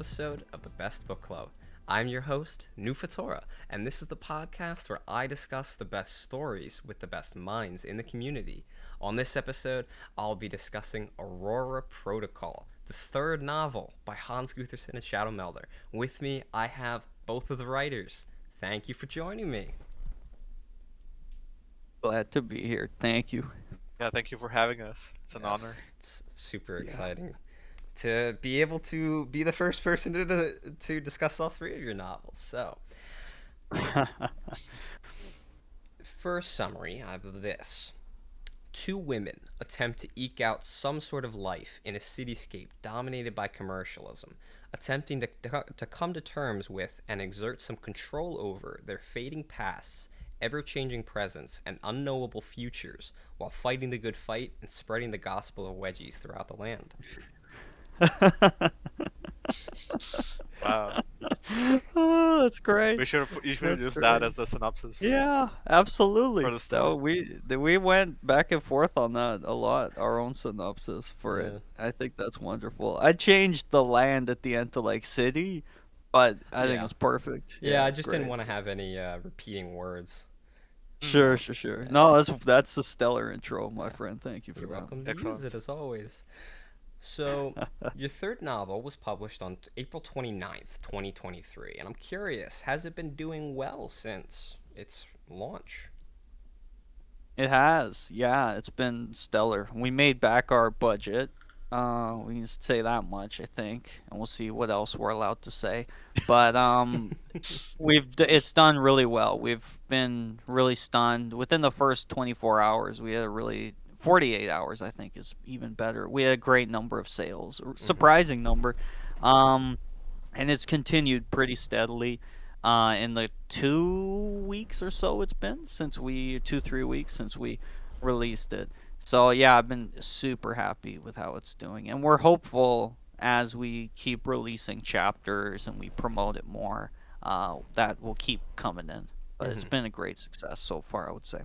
episode of the Best Book Club. I'm your host, Nufatora, and this is the podcast where I discuss the best stories with the best minds in the community. On this episode, I'll be discussing Aurora Protocol, the third novel by Hans Gutherson and Shadowmelder. With me, I have both of the writers. Thank you for joining me. Glad to be here. Thank you. Yeah, thank you for having us. It's an honor. It's super Yeah. exciting to be able to be the first person to discuss all three of your novels. So, first summary of this. Two women attempt to eke out some sort of life in a cityscape dominated by commercialism, attempting to come to terms with and exert some control over their fading pasts, ever-changing presents, and unknowable futures, while fighting the good fight and spreading the gospel of wedgies throughout the land. Wow. Oh, that's great. You should have That's used that great. as the synopsis. Yeah, absolutely. For the story. So we went back and forth on that a lot. Our own synopsis for it. I think that's wonderful. I changed the land at the end to like city, but I think Yeah. it's perfect. Yeah, I it's just great. didn't want to have any repeating words. Sure. No, that's a stellar intro, my friend. Thank you for You're that. welcome to Excellent. use it as always. So, your third novel was published on April 29th, 2023, and I'm curious, has it been doing well since its launch? It has, yeah. It's been stellar. We made back our budget. We can say that much, I think, and we'll see what else we're allowed to say. But it's done really well. We've been really stunned. Within the first 24 hours, we had a really 48 hours, I think, is even better. We had a great number of sales, surprising number, um, and it's continued pretty steadily. In the 2 weeks or so it's been since we 2-3 weeks since we released it. So yeah, I've been super happy with how it's doing, and we're hopeful as we keep releasing chapters and we promote it more, that will keep coming in. But it's been a great success so far, I would say.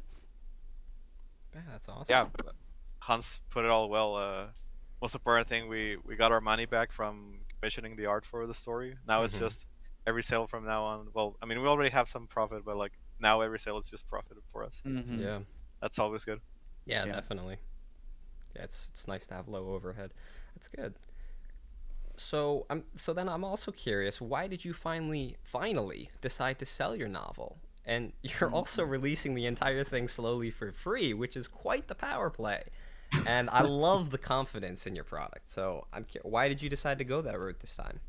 Yeah, that's awesome. Yeah, Hans put it all well. Most important thing, we got our money back from commissioning the art for the story. Now it's just every sale from now on. Well, I mean, we already have some profit, but like now every sale is just profit for us. Mm-hmm. Yeah. That's always good. Yeah, Yeah. definitely. Yeah, it's nice to have low overhead. That's good. So then I'm also curious, why did you finally decide to sell your novel? And you're also releasing the entire thing slowly for free, which is quite the power play. And I love the confidence in your product. So why did you decide to go that route this time?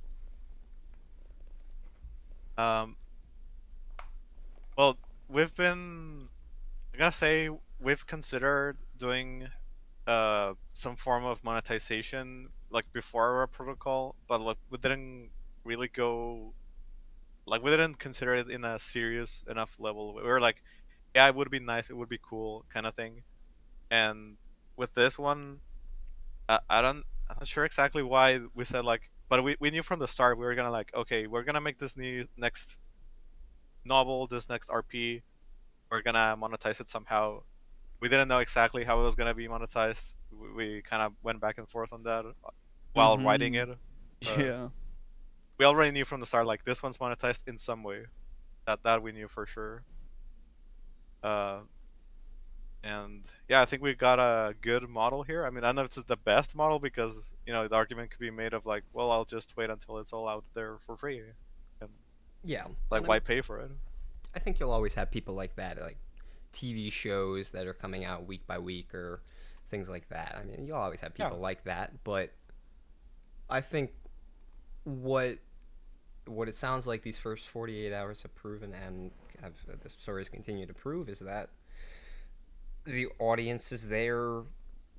Um, well, I gotta say, we've considered doing some form of monetization like before our protocol, but like we didn't really go, like we didn't consider it in a serious enough level. We were like, yeah, it would be nice, it would be cool, kind of thing. And with this one, I'm not sure exactly why we said like, but we knew from the start we were gonna like, okay, we're gonna make this new next novel, this next RP, we're gonna monetize it somehow. We didn't know exactly how it was gonna be monetized. We kind of went back and forth on that while writing it. Yeah. We already knew from the start like this one's monetized in some way. That we knew for sure. Uh, and yeah, I think we got a good model here. I mean, I don't know if it's the best model because the argument could be made of like, well, I'll just wait until it's all out there for free, and Yeah. like why pay for it? I think you'll always have people like that, like TV shows that are coming out week by week or things like that. I mean, you'll always have people like that, but I think what it sounds like these first 48 hours have proven, and have the stories continue to prove, is that the audience is there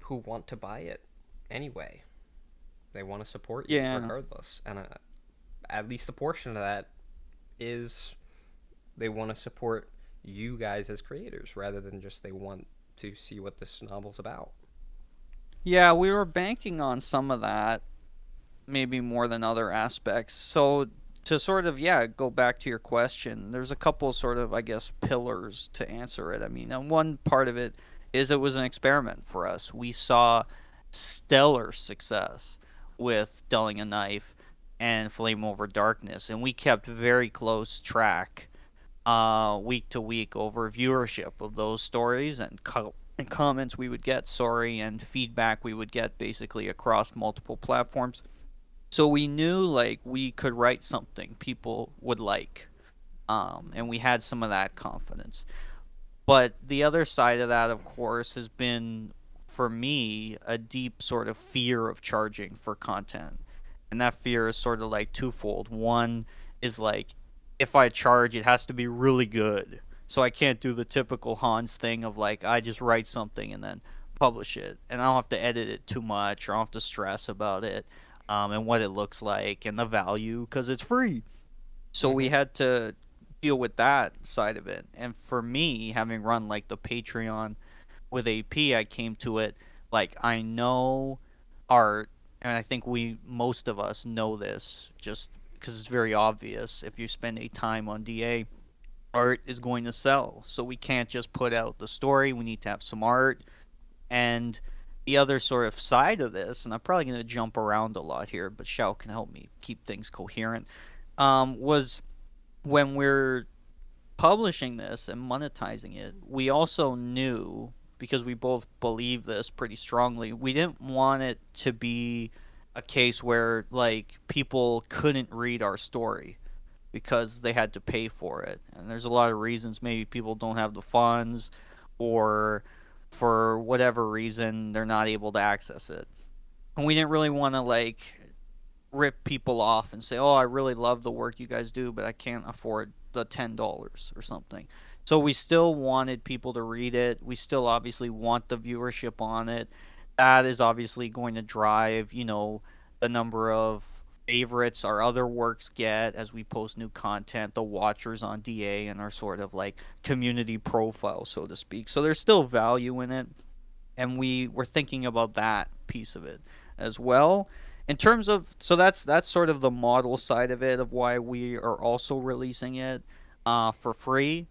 who want to buy it anyway. They want to support you Yeah. regardless, and at least a portion of that is they want to support you guys as creators rather than just they want to see what this novel's about. Yeah, we were banking on some of that, maybe more than other aspects. So to sort of, yeah, go back to your question, there's a couple sort of, I guess, pillars to answer it. I mean, and one part of it is it was an experiment for us. We saw stellar success with Dulling a Knife, and Flame Over Darkness, and we kept very close track week to week over viewership of those stories and comments we would get, and feedback we would get basically across multiple platforms. So we knew like we could write something people would like, and we had some of that confidence. But the other side of that, of course, has been for me a deep sort of fear of charging for content. And that fear is sort of like twofold. One is like, if I charge, it has to be really good. So I can't do the typical Hans thing of like, I just write something and then publish it. And I don't have to edit it too much, or I don't have to stress about it, and what it looks like and the value because it's free. So we had to deal with that side of it. And for me, having run like the Patreon with AP, I came to it like I know art, and I think most of us know this just because it's very obvious. If you spend a time on DA, art is going to sell. So we can't just put out the story. We need to have some art. And the other sort of side of this, and I'm probably going to jump around a lot here, but Shao can help me keep things coherent, was when we're publishing this and monetizing it, we also knew, because we both believe this pretty strongly, we didn't want it to be a case where like people couldn't read our story because they had to pay for it. And there's a lot of reasons. Maybe people don't have the funds, or for whatever reason they're not able to access it. And we didn't really want to like rip people off and say, "Oh, I really love the work you guys do, but I can't afford the $10 or something." So we still wanted people to read it. We still obviously want the viewership on it. That is obviously going to drive, the number of favorites our other works get as we post new content, the watchers on DA, and our sort of like community profile, so to speak. So there's still value in it, and we were thinking about that piece of it as well. In terms of, so that's sort of the model side of it, of why we are also releasing it for free,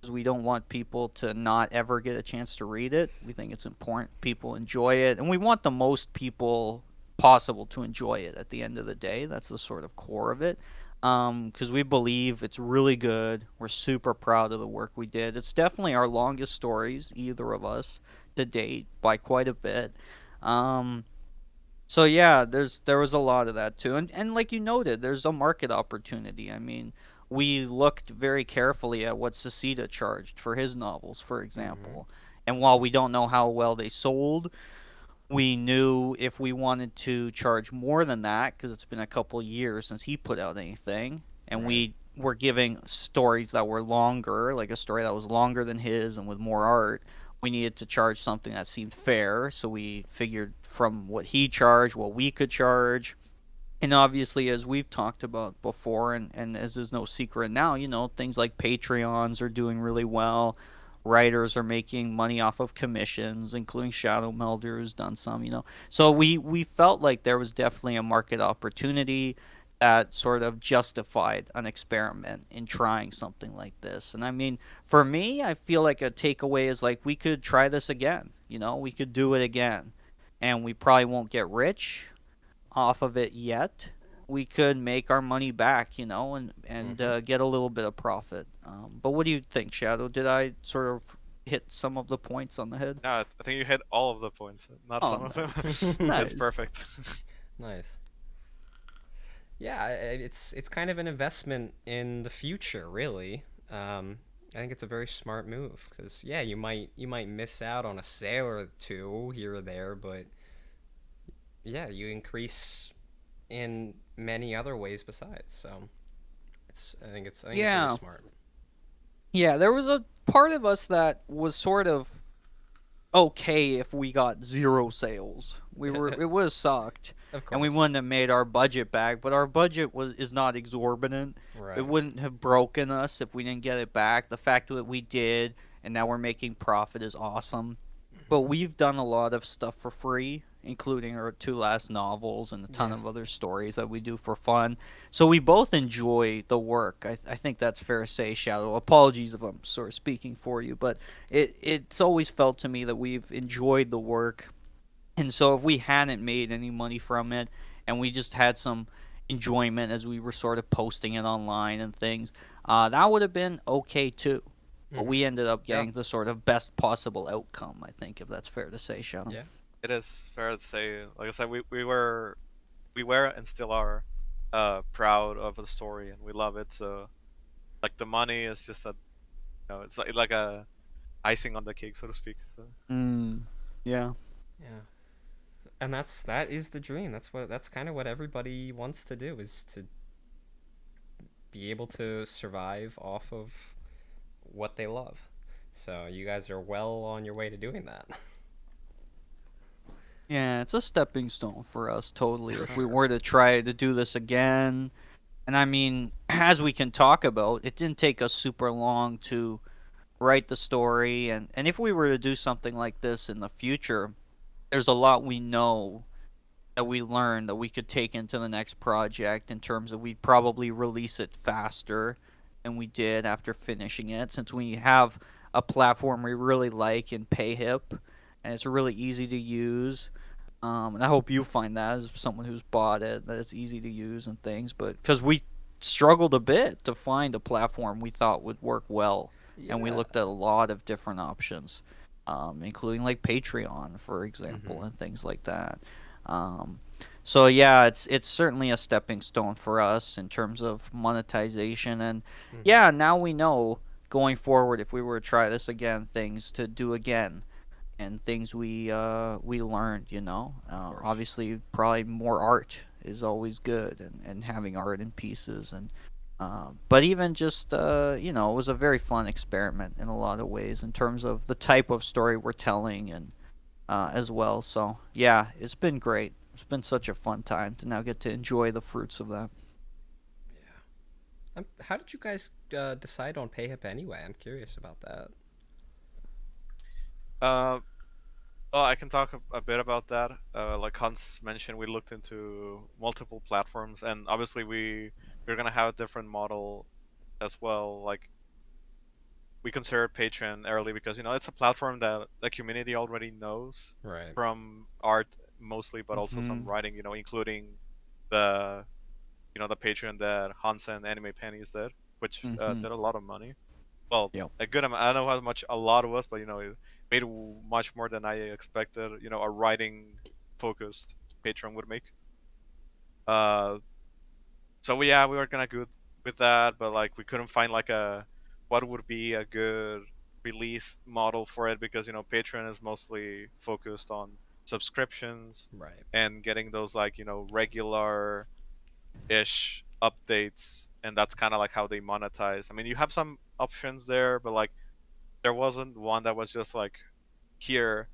because we don't want people to not ever get a chance to read it. We think it's important people enjoy it, and we want the most people possible to enjoy it at the end of the day. That's the sort of core of it, because we believe it's really good. We're super proud of the work we did. It's definitely our longest stories, either of us, to date, by quite a bit. So yeah, there was a lot of that too, and like you noted, there's a market opportunity. I mean, we looked very carefully at what Sasita charged for his novels, for example, and while we don't know how well they sold, we knew if we wanted to charge more than that, because it's been a couple years since he put out anything, and we were giving stories that were longer, like a story that was longer than his and with more art. We needed to charge something that seemed fair, so we figured from what he charged, what we could charge. And obviously, as we've talked about before, and as is no secret now, things like Patreons are doing really well. Writers are making money off of commissions, including Shadowmelder, who's done some. So we felt like there was definitely a market opportunity that sort of justified an experiment in trying something like this. And I mean, for me, I feel like a takeaway is like we could try this again. We could do it again. And we probably won't get rich off of it yet. We could make our money back, and get a little bit of profit. But what do you think, Shadow? Did I sort of hit some of the points on the head? Yeah, I think you hit all of the points, not some of them. Nice. It's perfect. Nice. Yeah, it's kind of an investment in the future, really. I think it's a very smart move because you might miss out on a sale or two here or there, but yeah, you increase in many other ways besides. So I think it's really smart. Yeah, there was a part of us that was sort of okay if we got 0 sales. It was sucked, Of course. and we wouldn't have made our budget back. But our budget is not exorbitant. Right. It wouldn't have broken us if we didn't get it back. The fact that we did, and now we're making profit, is awesome. But we've done a lot of stuff for free, including our 2 last novels and a ton of other stories that we do for fun. So we both enjoy the work. I think that's fair to say, Shadow. Apologies if I'm sort of speaking for you, but it's always felt to me that we've enjoyed the work. And so if we hadn't made any money from it, and we just had some enjoyment as we were sort of posting it online and things, that would have been okay too. But Hmm. we ended up Yeah, getting the sort of best possible outcome, I think, if that's fair to say, Shadow. Yeah. it is fair to say. Like I said, we were and still are proud of the story, and we love it. So like the money is just a it's like a icing on the cake, so to speak. So Mm, yeah. Yeah. And that is the dream. That's kind of what everybody wants to do, is to be able to survive off of what they love. So you guys are well on your way to doing that. Yeah, it's a stepping stone for us, totally. for If we sure. were to try to do this again, and I mean, as we can talk about, it didn't take us super long to write the story, and if we were to do something like this in the future, there's a lot we know that we learned that we could take into the next project in terms of we'd probably release it faster than we did after finishing it, since we have a platform we really like in PayHip, and it's really easy to use. And I hope you find that as someone who's bought it, that it's easy to use and things. But because we struggled a bit to find a platform we thought would work well, and we Yeah. looked at a lot of different options, including like Patreon, for Mm-hmm. example, and things like that. Um, so yeah, it's certainly a stepping stone for us in terms of monetization, and Mm-hmm. yeah, now we know going forward if we were to try this again, things to do again and things we learned. Of course. Obviously, probably more art is always good, and having art in pieces, and but even just it was a very fun experiment in a lot of ways in terms of the type of story we're telling and as well. So yeah, it's been great. It's been such a fun time to now get to enjoy the fruits of that. Yeah. How did you guys decide on PayHip anyway? I'm curious about that. Uh, well, I can talk a bit about that. Like Hans mentioned, we looked into multiple platforms, and obviously we're gonna have a different model as well. Like we considered Patreon early because it's a platform that the community already knows Right. from art mostly, but also some Hmm. writing. Including the the Patreon that Hans and Anime Pennies did, which Hmm. did a lot of money. Well, Yep. a good amount. I don't know how much a lot was, but it made much more than I expected. A writing focused Patreon would make. Uh, so we were gonna go with that, but like we couldn't find like a what would be a good release model for it because Patreon is mostly focused on subscriptions Right. and getting those like regular ish updates, and that's kind of like how they monetize. I mean, you have some options there, but like there wasn't one that was just like here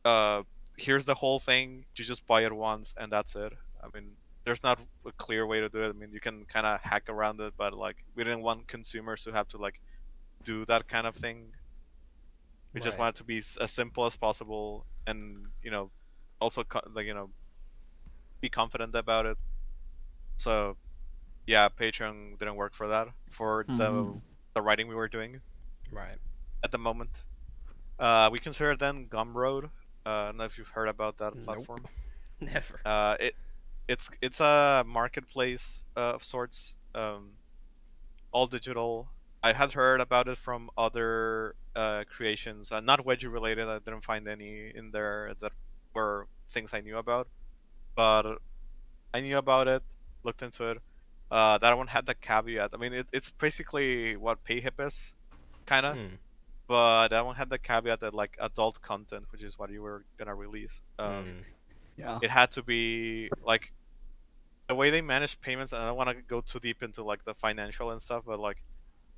uh here's the whole thing, you just buy it once and that's it. I mean, there's not a clear way to do it. I mean, you can kind of hack around it, but like we didn't want consumers to have to like do that kind of thing. We just Right. want it to be as simple as possible, and also like be confident about it. So yeah, Patreon didn't work for that, for Hmm. the writing we were doing Right. at the moment. We considered then Gumroad. I don't know if you've heard about that Nope. platform. Never. Uh, it it's a marketplace of sorts, all digital. I had heard about it from other creations, not wedgie related. I didn't find any in there that were things I knew about, but I knew about it, looked into it. That one had the caveat. I mean, it's basically what PayHip is, kind of, Hmm. but that one had the caveat that like adult content, which is what you were gonna release, Hmm. Yeah. it had to be like the way they manage payments. And I don't want to go too deep into like the financial and stuff, but like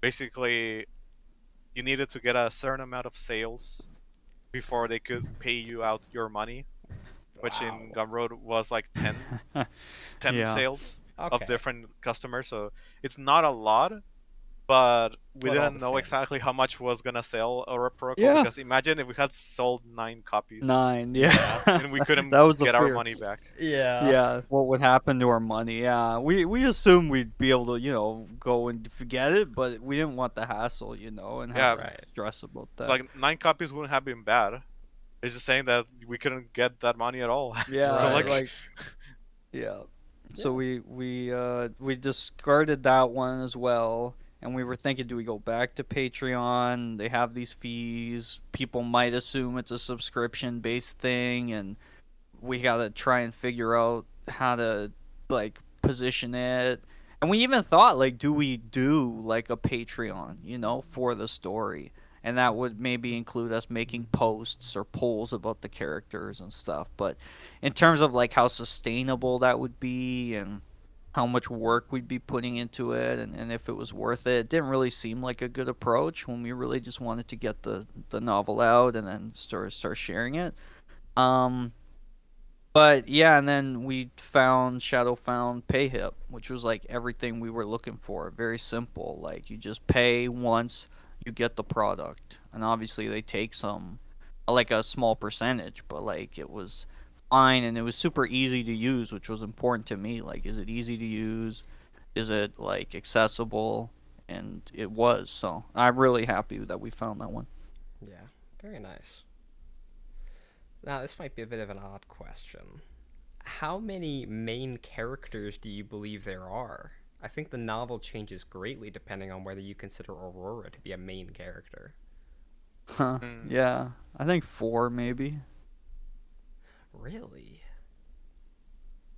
basically you needed to get a certain amount of sales before they could pay you out your money, which in Wow. Gumroad was like 10 Yeah. sales of Okay. different customers. So it's not a lot, but we But all didn't the know same. exactly how much was gonna sell Aurora Protocol, Yeah. because imagine if we had sold 9 copies, Nine. Yeah. Yeah. and we That couldn't was a get our fear. money back. Yeah. Yeah, what would happen to our money? Yeah, we assumed we'd be able to, go and forget it, but we didn't want the hassle, and have Yeah, to Right. stress about that. like 9 copies wouldn't have been bad. It's just saying that we couldn't get that money at all. Yeah, So Right. like, like yeah. So Yeah. we discarded that one as well, and we were thinking, do we go back to Patreon? They have these fees. People might assume it's a subscription based thing, and we gotta try and figure out how to like position it. And we even thought like, do we do like a Patreon, for the story? And that would maybe include us making posts or polls about the characters and stuff. But in terms of like how sustainable that would be and how much work we'd be putting into it and if it was worth it, it didn't really seem like a good approach when we really just wanted to get the novel out and then start sharing it. Um, but yeah, and then we found Shadow found PayHip, which was like everything we were looking for. Very simple. Like you just pay once, you get the product. And obviously they take some like a small percentage, but like it was fine and it was super easy to use, which was important to me. Like is it easy to use? Is it like accessible? And it was. So I'm really happy that we found that one. Yeah. Very nice. Now, this might be a bit of an odd question. How many main characters do you believe there are? I think the novel changes greatly depending on whether you consider Aurora to be a main character. Huh. Mm, Yeah. I think 4 maybe. Really?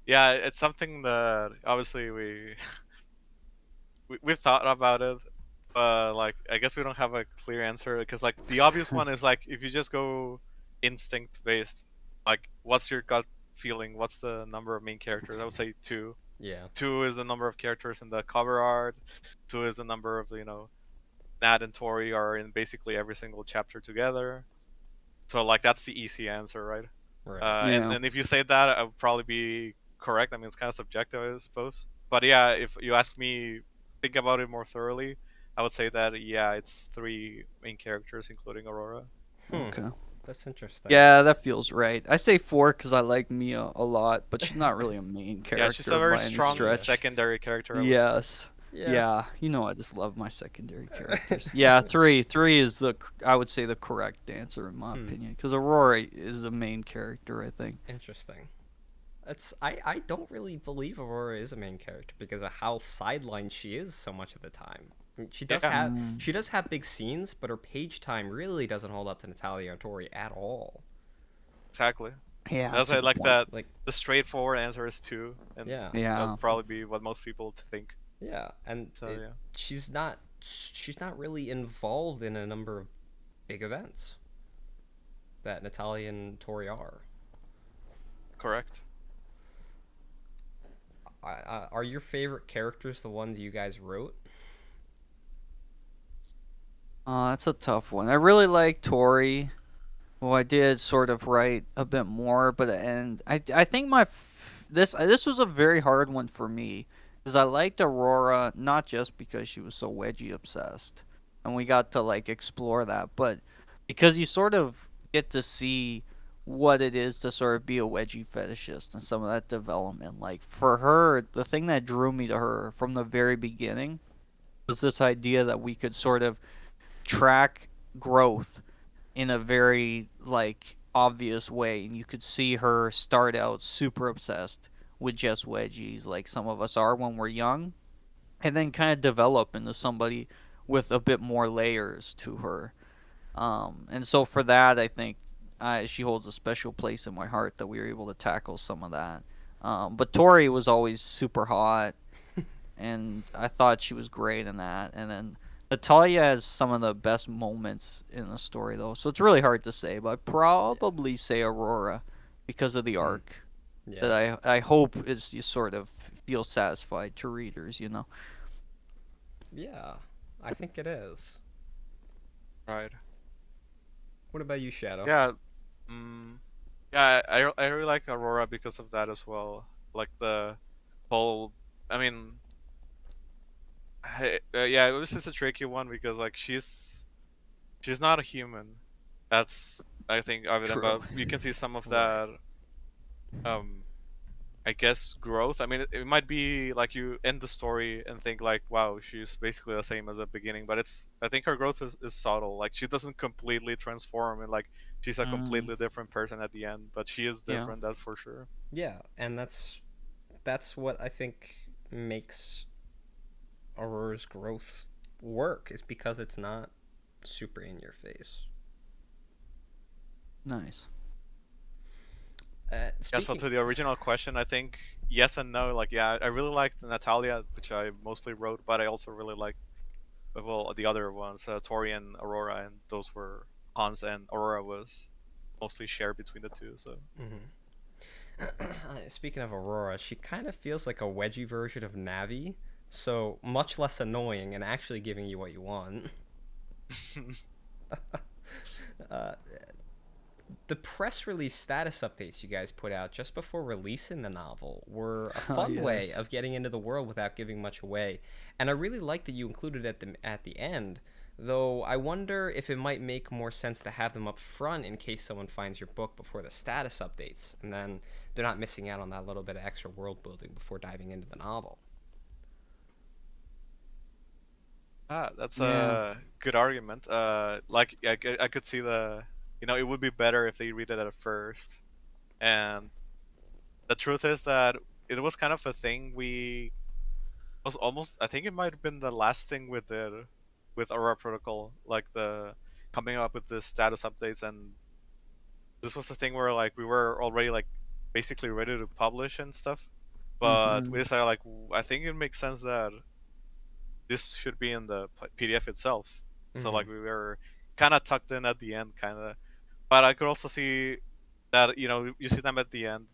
yeah, it's something that obviously we've thought about it, but like I guess we don't have a clear answer because like the obvious one is like if you just go instinct based, like what's your gut feeling? What's the number of main characters? I would say two. Yeah. Two is the number of characters in the cover art. Two is the number of Nat and Tori are in basically every single chapter together. So like that's the easy answer, right? Right. And Yeah. and if you say that, I would probably be correct. I mean, it's kind of subjective, I suppose. But yeah, if you ask me, think about it more thoroughly, I would say that yeah, it's three main characters, including Aurora. Hmm. Okay. That's interesting. Yeah, that feels right. I say 4 because I like Mia a lot, but she's not really a main Yeah, she's a character very by any strong Yeah. stretch. secondary character, I would say. Yes. Yeah. Yeah, I just love my secondary characters. Yeah, 3 is I would say the correct answer in my Hmm. opinion because Aurora is the main character, I think. Interesting. I don't really believe Aurora is a main character because of how sidelined she is so much of the time. I mean, Yeah, Mm, she does have big scenes, but her page time really doesn't hold up to Natalia and Tori at all. exactly. yeah, That's that's a why I good like point. that. Like, The straightforward answer is two, and yeah, that Yeah. would probably be what most people think. yeah, and So yeah, she's not really involved in a number of big events that Natalia and Tori are. correct. Are your favorite characters the ones you guys wrote? That's a tough one. I really like Tori. Well, I did sort of write a bit more, but and I think this was a very hard one for me because I liked Aurora not just because she was so wedgie obsessed, and we got to like explore that, but because you sort of get to see what it is to sort of be a wedgie fetishist and some of that development. Like for her, the thing that drew me to her from the very beginning was this idea that we could sort of track growth in a very like obvious way, and you could see her start out super obsessed with just wedgies like some of us are when we're young, and then kind of develop into somebody with a bit more layers to her. And so for that, I think she holds a special place in my heart that we were able to tackle some of that. But Tori was always super hot, and I thought she was great in that. And then Natalia has some of the best moments in the story, though, so it's really hard to say. But I'd probably say Aurora because of the Hmm. arc Yeah. that I hope is you sort of feel satisfied to readers. Yeah. I think it is. Right. What about you, Shadow? Yeah. Mm, yeah, I really like Aurora because of that as well. Like the whole. I mean, yeah, it was just a tricky one because like she's not a human. That's I think evident, True. but you can see some of Right. that. Um, I guess growth. I mean, it might be like you end the story and think like, wow, she's basically the same as the beginning, but it's I think her growth is subtle. Like she doesn't completely transform and like she's a Mm, completely different person at the end, but she is yeah. different, that's for sure. Yeah, and that's that's what I think makes Aurora's growth work, is because it's not super in your face. Nice. Yeah, so Speaking, to the original question, I think yes and no. Like, yeah, I really liked Natalia, which I mostly wrote, but I also really liked, well, the other ones, Tori and Aurora, and those were Hans and Aurora was mostly shared between the two. So speaking of Aurora, she kind of feels like a wedgie version of Navi, so much less annoying and actually giving you what you want. uh, the press release status updates you guys put out just before releasing the novel were a Oh, fun way yes. of getting into the world without giving much away, and I really like that you included at the end. Though I wonder if it might make more sense to have them up front in case someone finds your book before the status updates, and then they're not missing out on that little bit of extra world building before diving into the novel. that's Yeah. a good argument. Like I could see it would be better if they read it at first. And the truth is that it was kind of a thing we was almost. I think it might have been the last thing we did with Aurora Protocol, like the coming up with the status updates, and this was the thing where like we were already like basically ready to publish and stuff, but Mm-hmm. we decided like I think it makes sense that this should be in the PDF itself. So Mm-hmm. like we were kind of tucked in at the end, kind of. But I could also see that you see them at the end,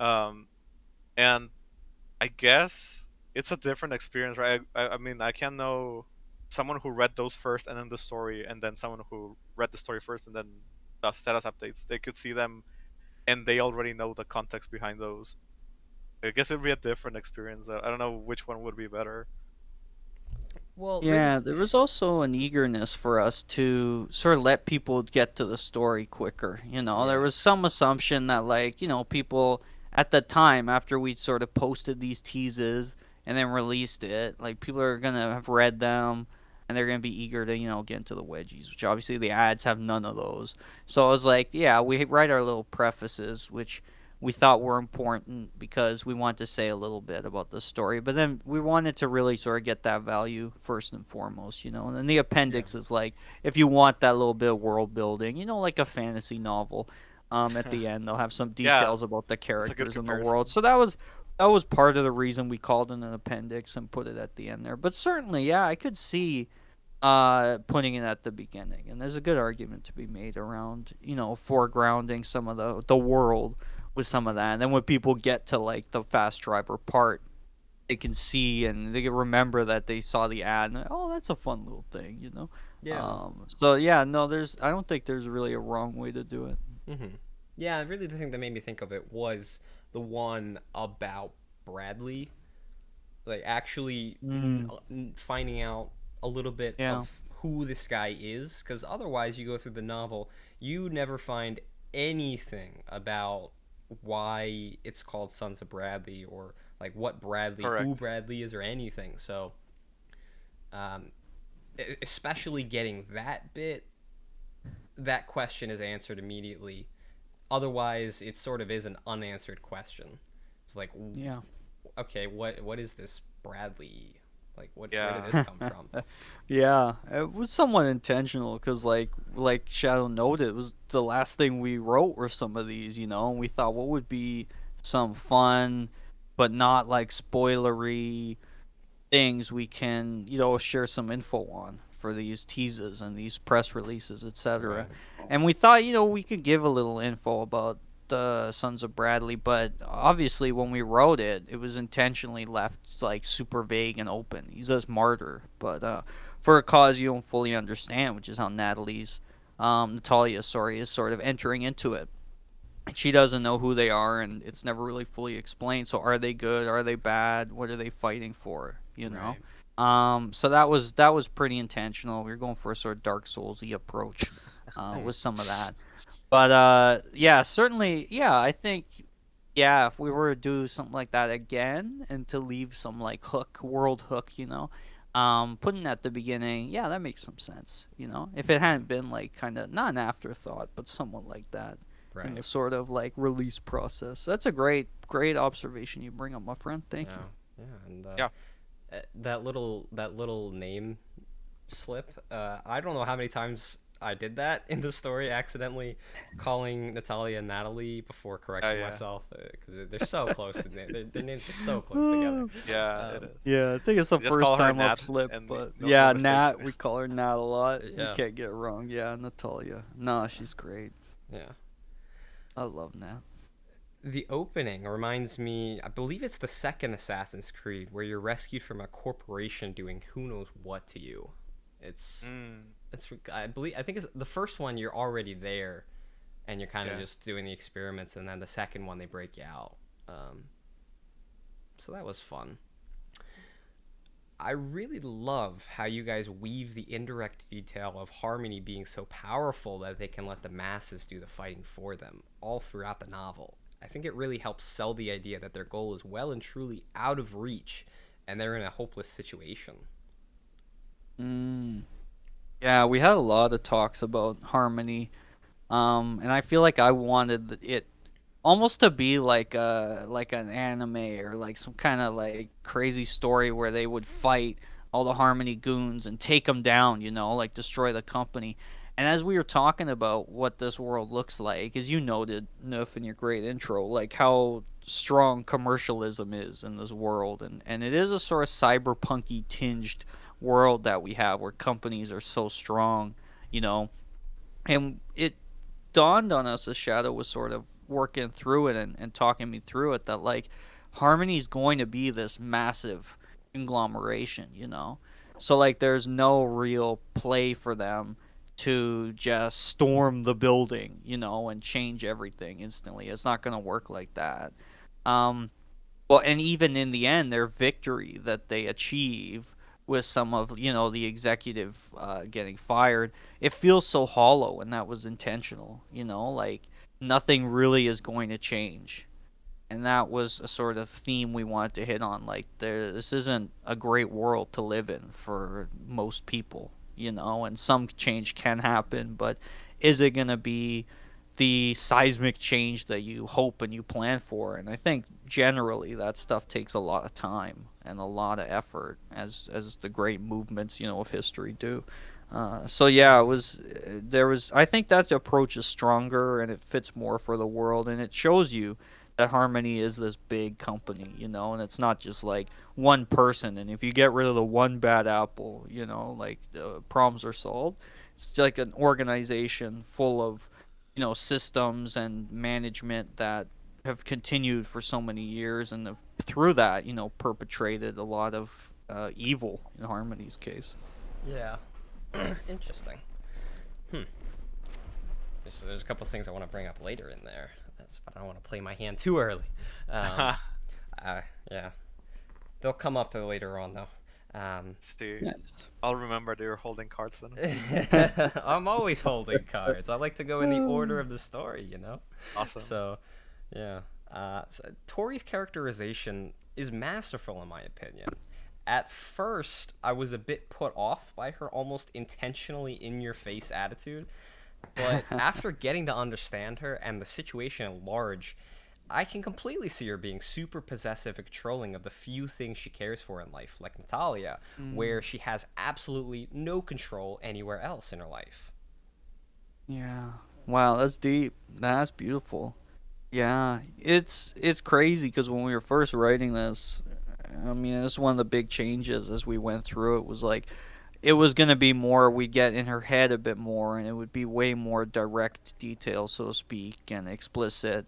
um, and I guess it's a different experience, right? I mean, I can know someone who read those first and then the story, and then someone who read the story first and then the status updates. They could see them, and they already know the context behind those. I guess it'd be a different experience. I don't know which one would be better. Well, really, Yeah, there was also an eagerness for us to sort of let people get to the story quicker. There yeah. was some assumption that, like, people at the time after we sort of posted these teases and then released it, like, people are going to have read them and they're going to be eager to, get into the wedgies, which obviously the ads have none of those. So I was like, yeah, we write our little prefaces, which we thought were important because we wanted to say a little bit about the story, but then we wanted to really sort of get that value first and foremost, And then the Yeah. appendix is like if you want that little bit of world building, like a fantasy novel. At the end, they'll have some Yeah, details about the that's a good characters in the world. comparison. So that was part of the reason we called it an appendix and put it at the end there. But certainly, yeah, I could see putting it at the beginning. And there's a good argument to be made around, foregrounding some of the world with some of that. And then when people get to like the fast driver part, they can see and they can remember that they saw the ad and oh, that's a fun little thing. Yeah. So yeah, no, I don't think there's really a wrong way to do it. Mm-hmm. Yeah, really the thing that made me think of it was the one about Bradley, like actually Mm, finding out a little bit yeah. of who this guy is, because otherwise you go through the novel, you never find anything about why it's called Sons of Bradley, or like what Bradley, who Correct. Bradley is, or anything. So um, especially getting that bit, that question is answered immediately. Otherwise, it sort of is an unanswered question. It's like, Yeah. okay, what is this Bradley? Like, where did Yeah. this come from? Yeah, it was somewhat intentional because, like Shadow noted, it was the last thing we wrote were some of these, and we thought what would be some fun, but not like spoilery things we can, share some info on for these teases and these press releases, etc. Right. And we thought, we could give a little info about the Sons of Bradley, but obviously when we wrote it, it was intentionally left like super vague and open. He's a martyr, but for a cause you don't fully understand, which is how Natalia, sorry, is sort of entering into it. She doesn't know who they are, and it's never really fully explained. So, are they good? Are they bad? What are they fighting for? Right. So that was pretty intentional. We were going for a sort of Dark Soulsy approach Hmm. with some of that. But yeah, certainly, yeah. I think, yeah, if we were to do something like that again and to leave some like world hook, putting at the beginning, yeah, that makes some sense. If it hadn't been like kind of not an afterthought, but somewhat like that. in the Right. sort of like release process. That's a great observation you bring up, my friend. Thank you. Yeah. Yeah. And Yeah. that little name slip. I don't know how many times I did that in the story, accidentally calling Natalia Natalie before correcting Yeah. myself, because they're so close. Their names are so close together. Yeah, it Um, is. Yeah, I think it's the You just call first her time I've Nat, slipped, and but no yeah, mistakes. Nat, we call her Nat a lot. We yeah. can't get it wrong. Yeah, Natalia. Nah, she's great. Yeah. I love Nat. The opening reminds me, I believe it's the second Assassin's Creed, where you're rescued from a corporation doing who knows what to you. It's Mm, it's I think it's the first one, you're already there and you're kind of yeah. just doing the experiments, and then the second one they break you out. Um, so that was fun. I really love how you guys weave the indirect detail of Harmony being so powerful that they can let the masses do the fighting for them all throughout the novel. I think it really helps sell the idea that their goal is well and truly out of reach and they're in a hopeless situation. Mm. Yeah, we had a lot of talks about Harmony. And I feel like I wanted it almost to be like an anime or like some kind of like crazy story where they would fight all the Harmony goons and take them down, like destroy the company. And as we were talking about what this world looks like, as you noted, Noof, in your great intro, like how strong commercialism is in this world, and it is a sort of cyberpunky tinged world that we have where companies are so strong, you know, and it dawned on us as Shadow was sort of working through it and talking me through it that like Harmony's going to be this massive conglomeration, So like there's no real play for them to just storm the building, and change everything instantly. It's not going to work like that. Um, well, and even in the end, their victory that they achieve with some of the executive getting fired, it feels so hollow, and that was intentional. Like nothing really is going to change, and that was a sort of theme we wanted to hit on. Like this isn't a great world to live in for most people, and some change can happen, but is it going to be the seismic change that you hope and you plan for? And I think generally that stuff takes a lot of time and a lot of effort, as the great movements of history do. So yeah, it was there was I think that approach is stronger and it fits more for the world, and it shows you that Harmony is this big company, and it's not just like one person. And if you get rid of the one bad apple, like the problems are solved. It's like an organization full of systems and management that have continued for so many years, and have, through that, perpetrated a lot of evil in Harmony's case. Yeah. Interesting. Hmm. There's a couple things I want to bring up later in there. But I don't want to play my hand too early. Um, yeah. They'll come up later on, though. See, Nice. I'll remember that you're holding cards then. I'm always holding cards. I like to go in the order of the story, Awesome. So, yeah. Tori's characterization is masterful, in my opinion. At first, I was a bit put off by her almost intentionally in-your-face attitude, but after getting to understand her and the situation at large, I can completely see her being super possessive and controlling of the few things she cares for in life, like Natalia, where she has absolutely no control anywhere else in her life. Yeah. Wow, that's deep. That's beautiful. Yeah, it's crazy because when we were first writing this, I mean, it's one of the big changes as we went through it was like it was going to be more, we'd get in her head a bit more, and it would be way more direct detail, so to speak, and explicit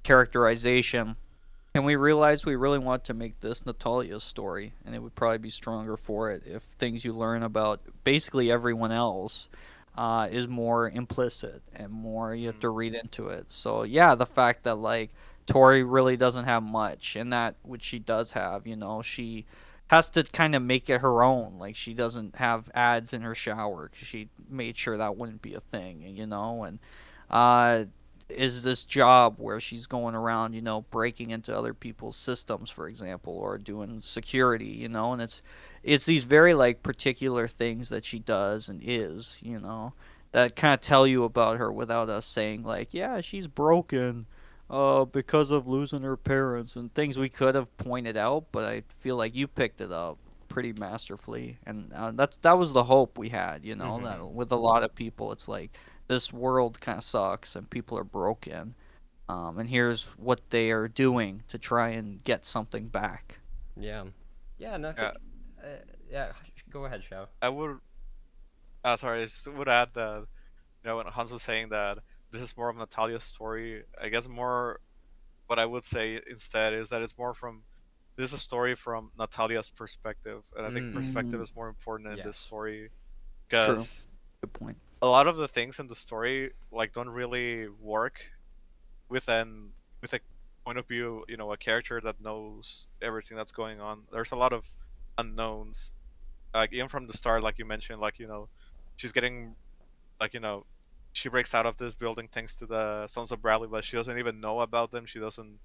characterization. And we realized we really want to make this Natalia's story, and it would probably be stronger for it if things you learn about basically everyone else is more implicit and more you have to read into it. So yeah, the fact that like Tori really doesn't have much, and that which she does have, she has to kind of make it her own. Like she doesn't have ads in her shower because she made sure that wouldn't be a thing, and uh, is this job where she's going around, breaking into other people's systems, for example, or doing security, and it's these very like particular things that she does and is, that kind of tell you about her without us saying like, yeah, she's broken, because of losing her parents and things we could have pointed out, but I feel like you picked it up pretty masterfully, and that was the hope we had, Mm-hmm. that with a lot of people, it's like this world kind of sucks and people are broken, and here's what they are doing to try and get something back. Yeah. Yeah, and I Yeah, think, uh, yeah, go ahead, Shao. I would. Sorry, I just would add that when Hans was saying that this is more of Natalia's story, I guess more what I would say instead is that it's more from this is a story from Natalia's perspective, and I think Mm, perspective Mm, is more important in this yes. story it's true. because Good point. a lot of the things in the story like don't really work with a point of view, a character that knows everything that's going on. There's a lot of unknowns, like even from the start, like you mentioned, like she's getting like she breaks out of this building thanks to the Sons of Bradley, but she doesn't even know about them. She doesn't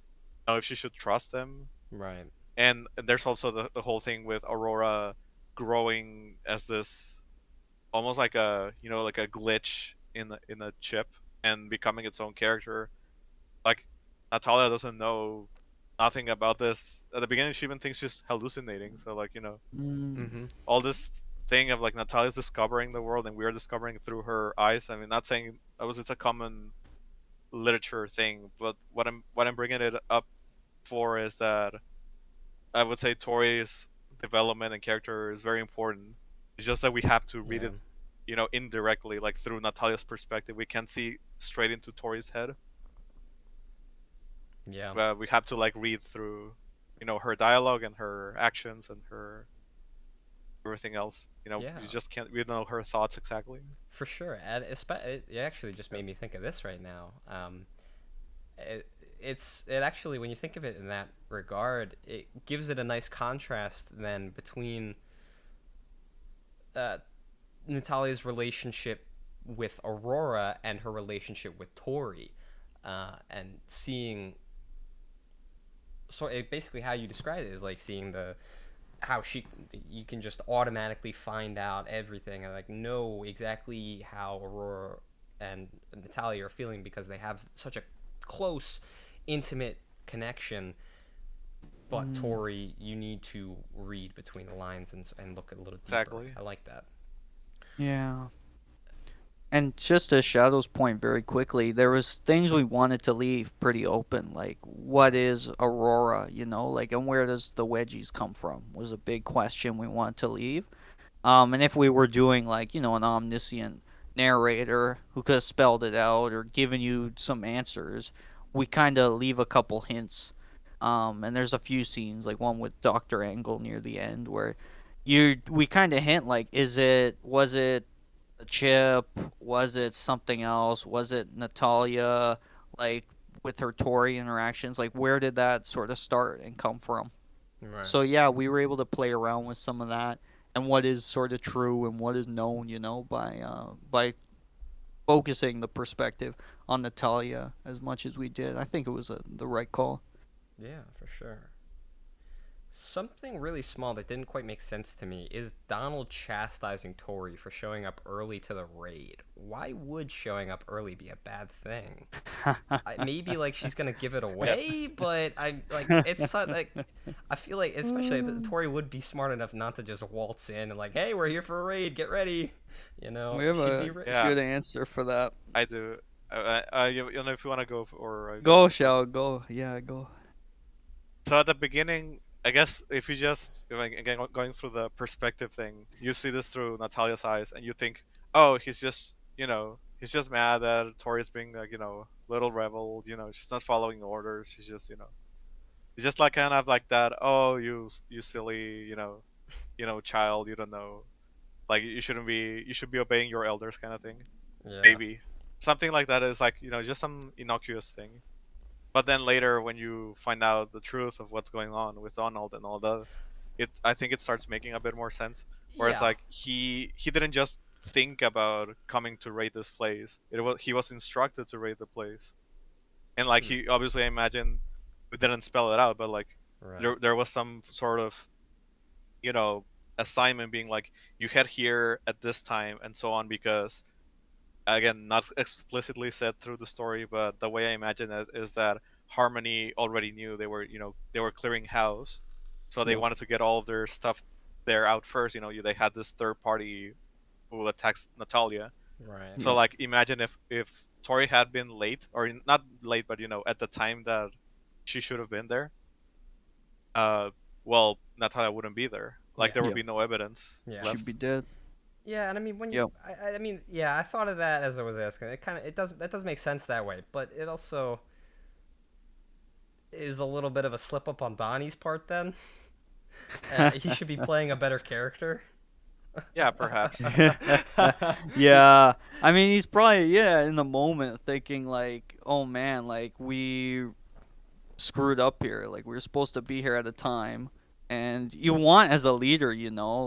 know if she should trust them. Right. And there's also the whole thing with Aurora growing as this almost like a like a glitch in a chip and becoming its own character. Like Natalia doesn't know nothing about this at the beginning. She even thinks she's hallucinating. So like Mm, Mm-hmm. all this thing of like Natalia's discovering the world and we're discovering through her eyes. I mean, not saying that was it's a common literature thing, but what I'm bringing it up for is that I would say Tori's development and character is very important. It's just that we have to read Yeah. it, indirectly, like through Natalia's perspective. We can't see straight into Tori's head. Yeah. We have to like read through, her dialogue and her actions and her everything else. You Yeah. just can't. We don't know her thoughts exactly. For sure. And it actually just made me think of this right now. It, it actually, when you think of it in that regard, it gives it a nice contrast then between uh, Natalia's relationship with Aurora and her relationship with Tori, and seeing basically how you describe it is like seeing the how she you can just automatically find out everything and like know exactly how Aurora and Natalia are feeling because they have such a close, intimate connection. But mm, Tori, you need to read between the lines and look a little deeper. Exactly. I like that. yeah. And just to Shadow's point very quickly, there was things we wanted to leave pretty open, like what is Aurora, like and where does the wedgies come from was a big question we wanted to leave. And if we were doing like, an omniscient narrator who could have spelled it out or given you some answers, we kind of leave a couple hints. And there's a few scenes, like one with Dr. Angle near the end where we kind of hint like was it a chip? Was it something else? Was it Natalia? Like with her Tori interactions, like where did that sort of start and come from? Right. So yeah, we were able to play around with some of that and what is sort of true and what is known, by focusing the perspective on Natalia as much as we did. I think it was the right call. Yeah, for sure. Something really small that didn't quite make sense to me is Donald chastising Tori for showing up early to the raid. Why would showing up early be a bad thing? Maybe like she's gonna give it away, Yes. but I like it's like I feel like especially Tori would be smart enough not to just waltz in and like, hey, we're here for a raid, get ready. We have She'd a be ready. Yeah, good answer for that. I do. If you want to go or I go Go, first, but Shao, go. Yeah, go. so at the beginning, I guess if you just again going through the perspective thing, you see this through Natalia's eyes, and you think, oh, he's just mad that Tori's being like little rebel. She's not following orders. She's just it's just like kind of like that. Oh, you silly child. You don't know. Like you should be obeying your elders kind of thing. Yeah. Maybe something like that is like just some innocuous thing. But then later, when you find out the truth of what's going on with Donald and all that, I think it starts making a bit more sense. Whereas Yeah. like he didn't just think about coming to raid this place. He was instructed to raid the place, and like Hmm. he obviously I imagine we didn't spell it out, but like Right. there was some sort of you know assignment being like you head here at this time and so on because again, not explicitly said through the story, but the way I imagine it is that Harmony already knew they were, they were clearing house, so they Yep. wanted to get all of their stuff there out first. They had this third party who attacks Natalia. Right. So Yep. like, imagine if Tori had been late, or not late, but at the time that she should have been there. Uh, well, Natalia wouldn't be there. Like, Yeah. there would Yep. be no evidence Yeah. She'd be left. dead. Yeah, and I mean when you, Yep. I mean, yeah, I thought of that as I was asking. It does make sense that way, but it also is a little bit of a slip up on Donnie's part. Then he should be playing a better character. Yeah, perhaps. Yeah, I mean, he's probably in the moment thinking like, oh man, like we screwed up here. Like we were supposed to be here at a time, and you want as a leader,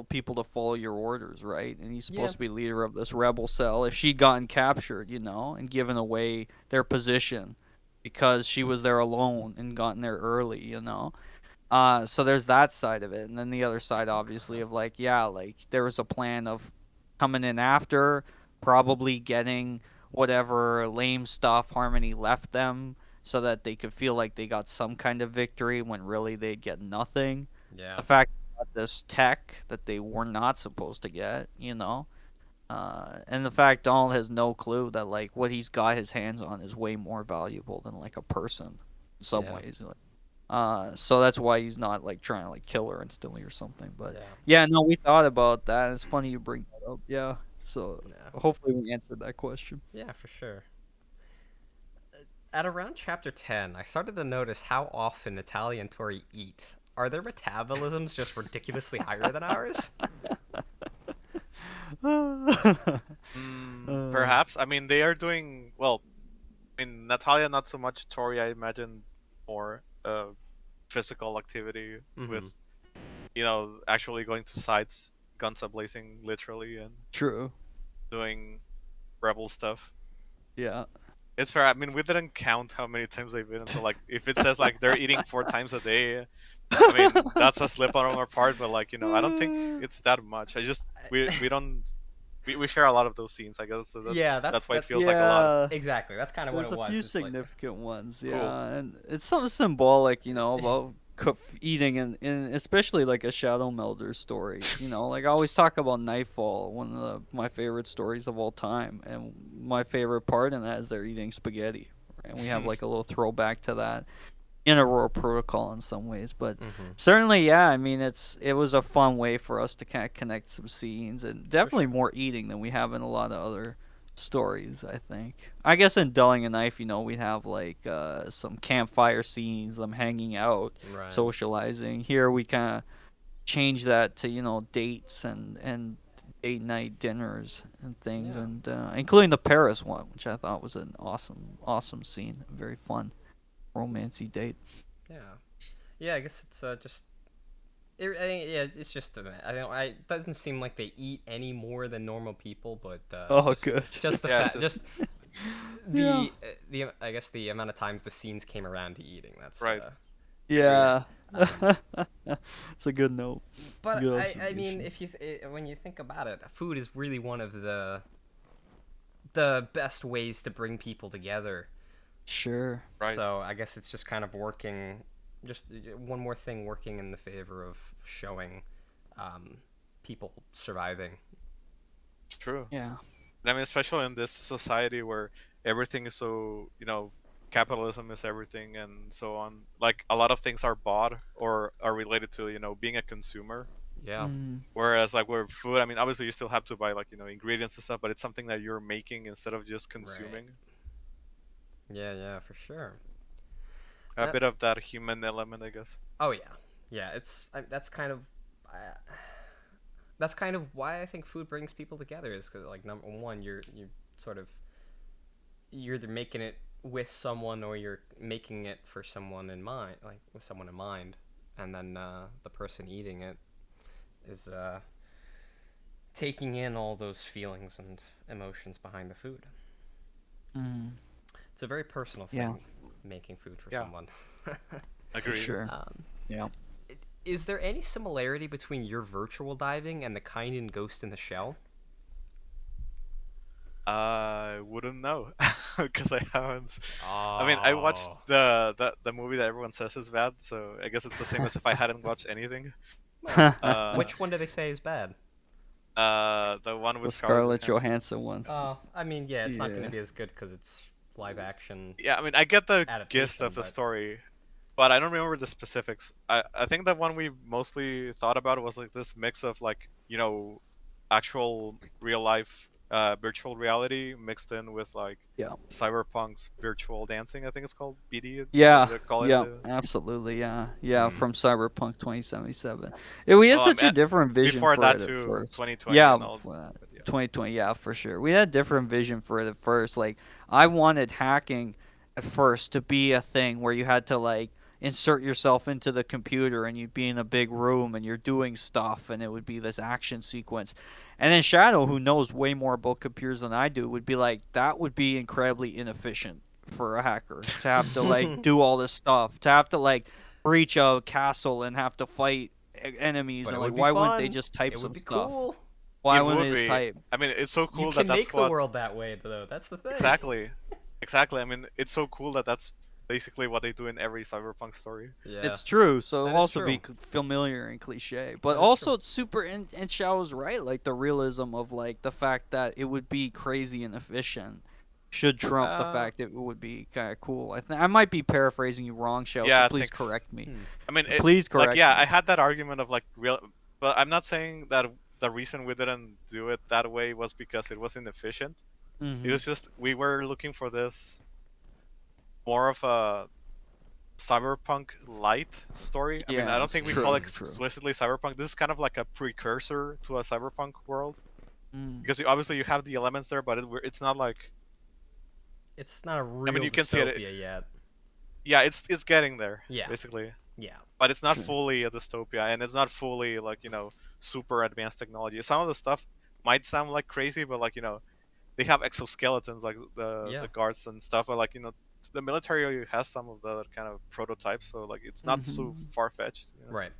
people to follow your orders, right? And he's Yeah. supposed to be leader of this rebel cell. If she'd gotten captured, and given away their position because she was there alone and gotten there early, so there's that side of it, and then the other side, obviously, of like, like there was a plan of coming in after, probably getting whatever lame stuff Harmony left them, so that they could feel like they got some kind of victory when really they'd get nothing. Yeah. The fact they got this tech that they were not supposed to get, and the fact Donald has no clue that like what he's got his hands on is way more valuable than like a person in some Yeah. ways. So that's why he's not like trying to like kill her instantly or something. But Yeah. no, we thought about that. It's funny you bring that up. Yeah. So Yeah. hopefully we answered that question. Yeah, for sure. At around chapter 10, I started to notice how often Natalia and Tori eat. Are their metabolisms just ridiculously higher than ours? Perhaps. I mean, they are doing well. I mean, Natalia not so much. Tori, I imagine, more physical activity with, actually going to sites, guns a blazing, literally, and True. doing rebel stuff. Yeah. It's fair. I mean, we didn't count how many times they've been. So, like, if it says like they're eating 4 times a day, I mean, that's a slip on our part. But like, I don't think it's that much. I just we don't we share a lot of those scenes. I guess so that's why it feels like a lot. Exactly. That's kind of what There's it was. a few It's like, significant ones, yeah, Cool. and it's something symbolic, about eating, in especially like a Shadowmelder story. Like I always talk about Nightfall, one of my favorite stories of all time, and my favorite part in that is they're eating spaghetti, and we have like a little throwback to that in Aurora Protocol in some ways, but certainly, yeah. I mean, it was a fun way for us to kind of connect some scenes, and definitely more eating than we have in a lot of other stories. I think. I guess in Dulling a Knife, we have like some campfire scenes, them hanging out, right. socializing. Here we kind of change that to dates and date night dinners and things, Yeah. and including the Paris one, which I thought was an awesome scene, very fun romancy date. Yeah. Yeah, I guess it's just. It's just. It doesn't seem like they eat any more than normal people, but. Good. Just the Yeah, fact, it's just the I guess the amount of times the scenes came around to eating. That's Right. Yeah. It's a good note. But Good I mean, observation. when you think about it, food is really one of the best ways to bring people together. Sure. Right. So I guess it's just kind of working, just one more thing working in the favor of showing people surviving. True. Yeah. And I mean, especially in this society where everything is so, capitalism is everything and so on. Like, a lot of things are bought or are related to, being a consumer. Yeah. Whereas, like, with food, I mean, obviously you still have to buy, like, ingredients and stuff, but it's something that you're making instead of just consuming. Yeah, for sure. A bit of that human element, I guess. Oh yeah. That's kind of. That's kind of why I think food brings people together, is because, like, number one, you're sort of, you're either making it with someone or you're making it for someone in mind, like with someone in mind, and then the person eating it is taking in all those feelings and emotions behind the food. It's a very personal thing, making food for someone. Agreed. Sure. Yeah. Is there any similarity between your virtual diving and the kind in Ghost in the Shell? I wouldn't know because I haven't. I mean, I Oh. watched the movie that everyone says is bad, so I guess it's the same as if I hadn't watched anything. Well, Uh, which one do they say is bad? the one with The Scarlett Scarlett Johansson. Johansson one. I mean, yeah, it's not going to Yeah. be as good because it's live action Yeah, I mean, I get the gist adaptation, of the but story, but I don't remember the specifics. I think the one we mostly thought about was like this mix of like actual real life virtual reality mixed in with like Yeah. cyberpunk's virtual dancing. I think it's called BD. Yeah, They call it yeah, the. absolutely, yeah, yeah. hmm. From Cyberpunk 2077, we had Well, such a different vision before for that it at too, first. 2020 Yeah, and all. But yeah. 2020, yeah, for sure. We had a different vision for it at first. Like, I wanted hacking at first to be a thing where you had to like insert yourself into the computer and you'd be in a big room and you're doing stuff and it would be this action sequence. And then Shadow, who knows way more about computers than I do, would be like, that would be incredibly inefficient for a hacker to have to like do all this stuff, to have to like breach a castle and have to fight enemies, But and it like would be why wouldn't they fun. just type It would some be stuff? cool. Why It wouldn't would they just be. type? I mean, it's so You cool that can that's make the what world that way, though. That's the thing. exactly, exactly. I mean, it's so cool that that's basically what they do in every cyberpunk story. Yeah, It's true, so that it'll is also true. be familiar and cliche, but That is true. also it's super. And Shao's right, like the realism of like the fact that it would be crazy and efficient should trump the Uh, fact it would be kind of cool. I think I might be paraphrasing you wrong, Shao. So yeah, please thanks. correct me. Hmm. I mean, Please like, correct yeah, I me. had that argument of like real, but I'm not saying that the reason we didn't do it that way was because it was inefficient. It Mm-hmm. was just we were looking for this more of a cyberpunk light story. I mean, I don't Yes, think we call Hmm. it true, true. explicitly cyberpunk. This is kind of like a precursor to a cyberpunk world Mm. because obviously you have the elements there, but it's not like. It's not a I mean, real you can see it. dystopia yet. Yeah, it's getting there Yeah, basically, yeah, but it's not Sure. fully a dystopia, and it's not fully like super advanced technology. Some of the stuff might sound like crazy, but like they have exoskeletons like the yeah. guards and stuff, but like the military has some of the kind of prototypes, so like it's not so Mm-hmm. far fetched. Right.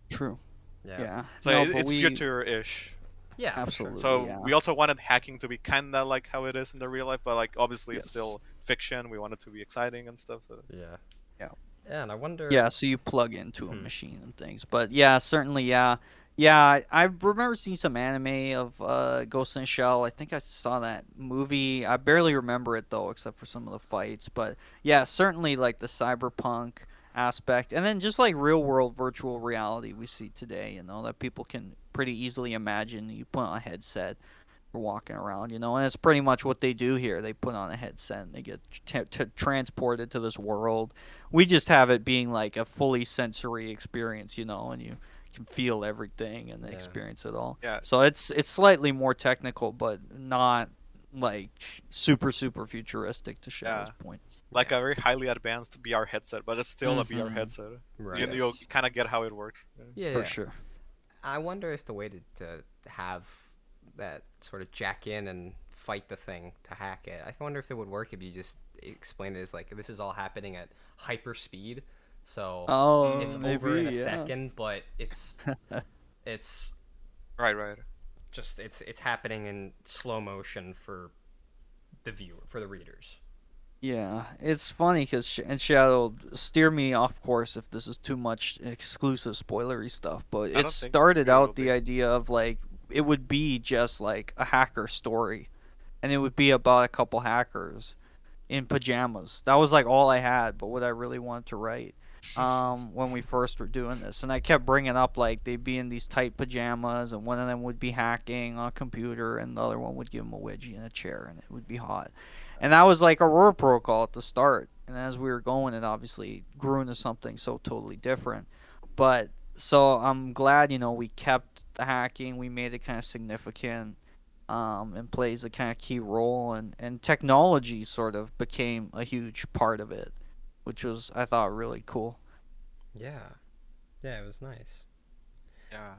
True. Yeah. Yeah. So No, but it's we future-ish. Yeah, for sure. absolutely. So Yeah. we also wanted hacking to be kind of like how it is in the real life, but like obviously it's Yes. still fiction. We want it to be exciting and stuff. So Yeah. Yeah. Yeah, and I wonder. Yeah, so you plug into a Hmm. machine and things. But yeah, certainly, yeah. Yeah, I remember seeing some anime of Ghost in the Shell. I think I saw that movie. I barely remember it though, except for some of the fights. But yeah, certainly like the cyberpunk aspect, and then just like real world virtual reality we see today. That people can pretty easily imagine. You put on a headset, we're walking around, and it's pretty much what they do here. They put on a headset and they get transported to this world. We just have it being like a fully sensory experience, and you can feel everything and Yeah. experience it all. yeah, So it's slightly more technical, but not like super futuristic to yeah, Shadow's point. like Yeah. a very highly advanced VR headset, but it's still a VR Mm-hmm. headset. Right. You'll Yes, kind of get how it works. Yeah. Yeah, for yeah. sure. I wonder if the way to have that sort of jack in and fight the thing to hack it. I wonder if it would work if you just explain it as like this is all happening at hyper speed. So Oh, it's Mm, over in a maybe, yeah. second, but it's right, right. just it's happening in slow motion for the viewer, for the readers. Yeah, it's funny because and Shadow steer me off course if this is too much exclusive spoilery stuff. But I it don't think started it will out the be. idea of like it would be just like a hacker story, and it would be about a couple hackers in pajamas. That was like all I had, but what I really wanted to write when we first were doing this. And I kept bringing up like they'd be in these tight pajamas, and one of them would be hacking on a computer, and the other one would give him a wedgie in a chair, and it would be hot. And that was like Aurora Protocol at the start. And as we were going, it obviously grew into something so totally different. But so I'm glad, we kept the hacking, we made it kind of significant, and plays a kind of key role, and technology sort of became a huge part of it, which was I thought really cool. Yeah. Yeah, it was nice. Yeah,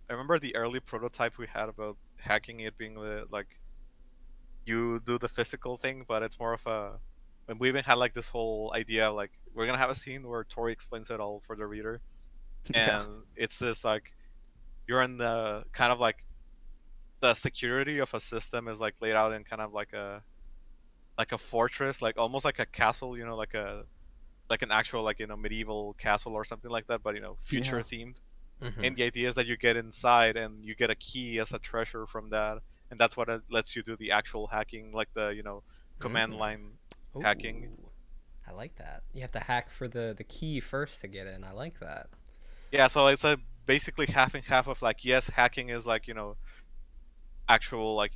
I remember the early prototype we had about hacking it being like you do the physical thing, but it's more of a. And we even had like this whole idea of like we're gonna have a scene where Tori explains it all for the reader, Yeah. and it's this like you're in the kind of like the security of a system is like laid out in kind of like a fortress, like almost like a castle, like an actual like medieval castle or something like that, but future Yeah. themed. Hmm. And the idea is that you get inside and you get a key as a treasure from that, and that's what lets you do the actual hacking, like the command Mm. line hacking. Ooh, I like that. You have to hack for the key first to get in. I like that. Yeah, so it's a basically half and half of like, yes, hacking is like actual like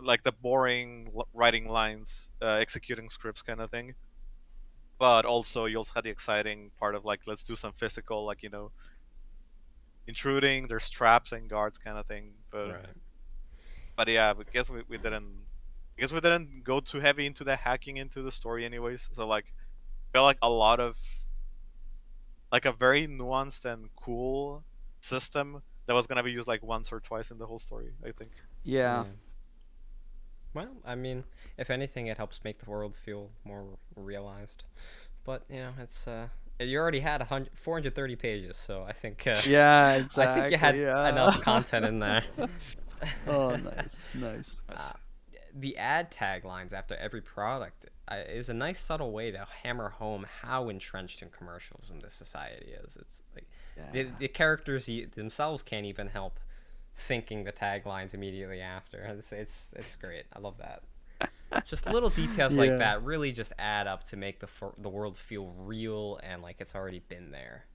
like the boring writing lines, executing scripts kind of thing. But also you also had the exciting part of like, let's do some physical, like intruding. There's traps and guards kind of thing. Right. But yeah, I guess we didn't. I guess we didn't go too heavy into the hacking into the story, anyways. So like, felt like a lot of like a very nuanced and cool system that was gonna be used like once or twice in the whole story, I think. Yeah. Yeah. Well, I mean, if anything, it helps make the world feel more realized. But it's you already had 430 pages, so I think Yeah, I think you had exactly. Yeah. enough content in there. Oh, nice, nice. uh, Yes. the ad taglines after every product is a nice subtle way to hammer home how entrenched in commercialism this society is. It's like Yeah. the characters themselves can't even help thinking the taglines immediately after. It's great. I love that. Just little details like Yeah. that really just add up to make the world feel real and like it's already been there.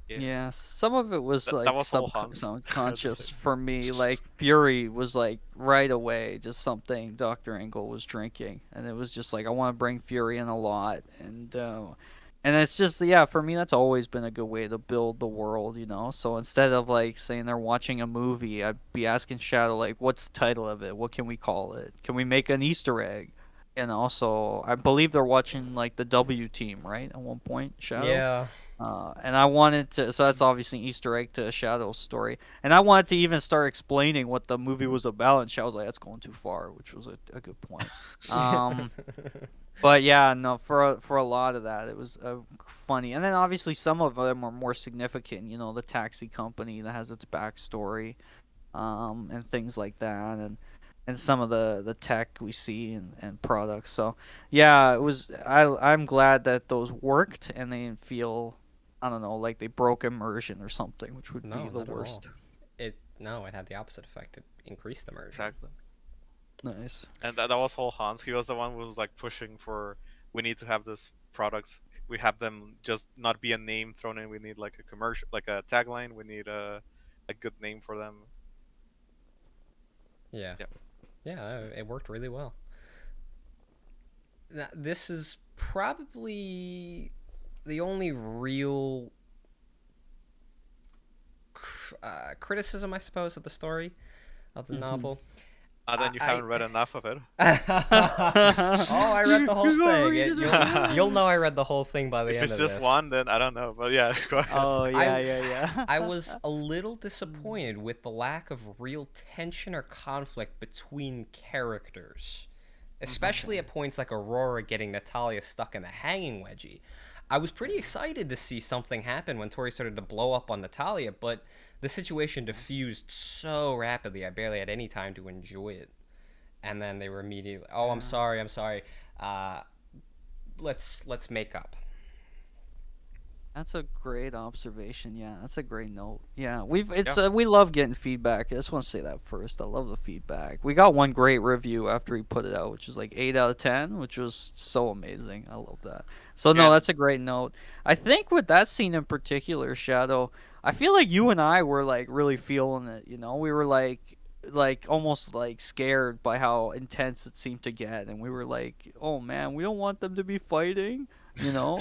Yeah. Yeah, some of it was That like was all Hans. I have to subconscious say. for me. Like Fury was like right away just something Dr. Engel was drinking, and it was just like I want to bring Fury in a lot, and it's just yeah for me that's always been a good way to build the world, you know. So instead of like saying they're watching a movie, I'd be asking Shadow like, what's the title of it? What can we call it? Can we make an Easter egg? And also, I believe they're watching like the W Team, right? At one point, Shadow. Yeah. And I wanted to, so that's obviously an Easter egg to Shadow's story. And I wanted to even start explaining what the movie was about, and Shadow was like, that's going too far, which was a good point. Um, but yeah, no, for a lot of that, it was funny. And then obviously some of them are more significant, you know, the taxi company that has its backstory, and things like that. And some of the tech we see and products. So yeah, it was I'm glad that those worked and they didn't feel I don't know like they broke immersion or something, which would be No, the not at all. worst. It had the opposite effect. It increased immersion. Exactly. Nice. And that was all Hans. He was the one who was like pushing for, we need to have this products. We have them just not be a name thrown in. We need like a commercial, like a tagline. We need a good name for them. Yeah. Yeah. Yeah, it worked really well. Now, this is probably the only real criticism, I suppose, of the story of the Mhm. novel. Then you I haven't read enough of it. oh, I read the whole You thing. already You'll know. know I read the whole thing by the If end it's of just this. one, then I don't know. But yeah, go ahead. Oh yeah, I yeah, I yeah. was a little disappointed with the lack of real tension or conflict between characters, especially Okay. at points like Aurora getting Natalia stuck in the hanging wedgie. I was pretty excited to see something happen when Tori started to blow up on Natalia, but the situation diffused so rapidly I barely had any time to enjoy it. And then they were immediately, "Oh, I'm Yeah. sorry, I'm sorry. Uh, let's make up." That's a great observation. Yeah, that's a great note. Yeah, it's Yeah. we love getting feedback. I just want to say that first. I love the feedback. We got one great review after he put it out, which was like 8 out of 10, which was so amazing. I love that. So no, Yeah. that's a great note. I think with that scene in particular, Shadow, I feel like you and I were like really feeling it. You know, we were like almost like scared by how intense it seemed to get, and we were like, oh man, we don't want them to be fighting. You know,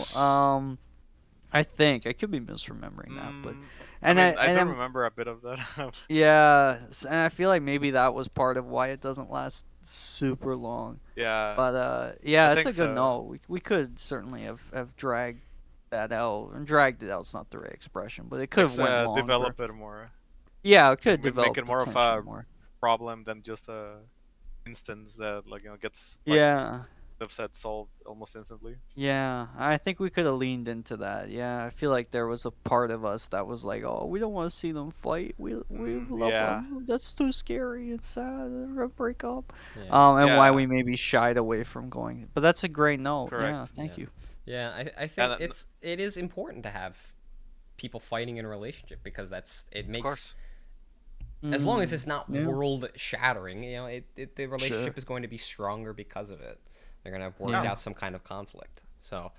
I think I could be misremembering that, but I and I mean, I and do I'm, remember a bit of that. yeah, and I feel like maybe that was part of why it doesn't last super long. Yeah, But I yeah, it's think a good so. note. We could certainly have dragged that out, and dragged it out's not the right expression, but it could Like, have went longer. develop it more. Yeah, it could Like, have make it developed the more of tension a more. problem than just a instance that like gets like Yeah. they've said solved almost instantly. Yeah, I think we could have leaned into that. Yeah, I feel like there was a part of us that was like, "Oh, we don't want to see them fight. We love Yeah. them. That's too scary and sad. They're gonna break up." Yeah. And why Yeah. we maybe shied away from going. But that's a great note. Yeah, Correct. thank Yeah. you. Yeah, I think And it is important to have people fighting in a relationship because it of makes, course. as long as it's not Yeah, world shattering, the sure. relationship is going to be stronger because of it. They're gonna have worked Yeah. Yeah. out some kind of conflict. So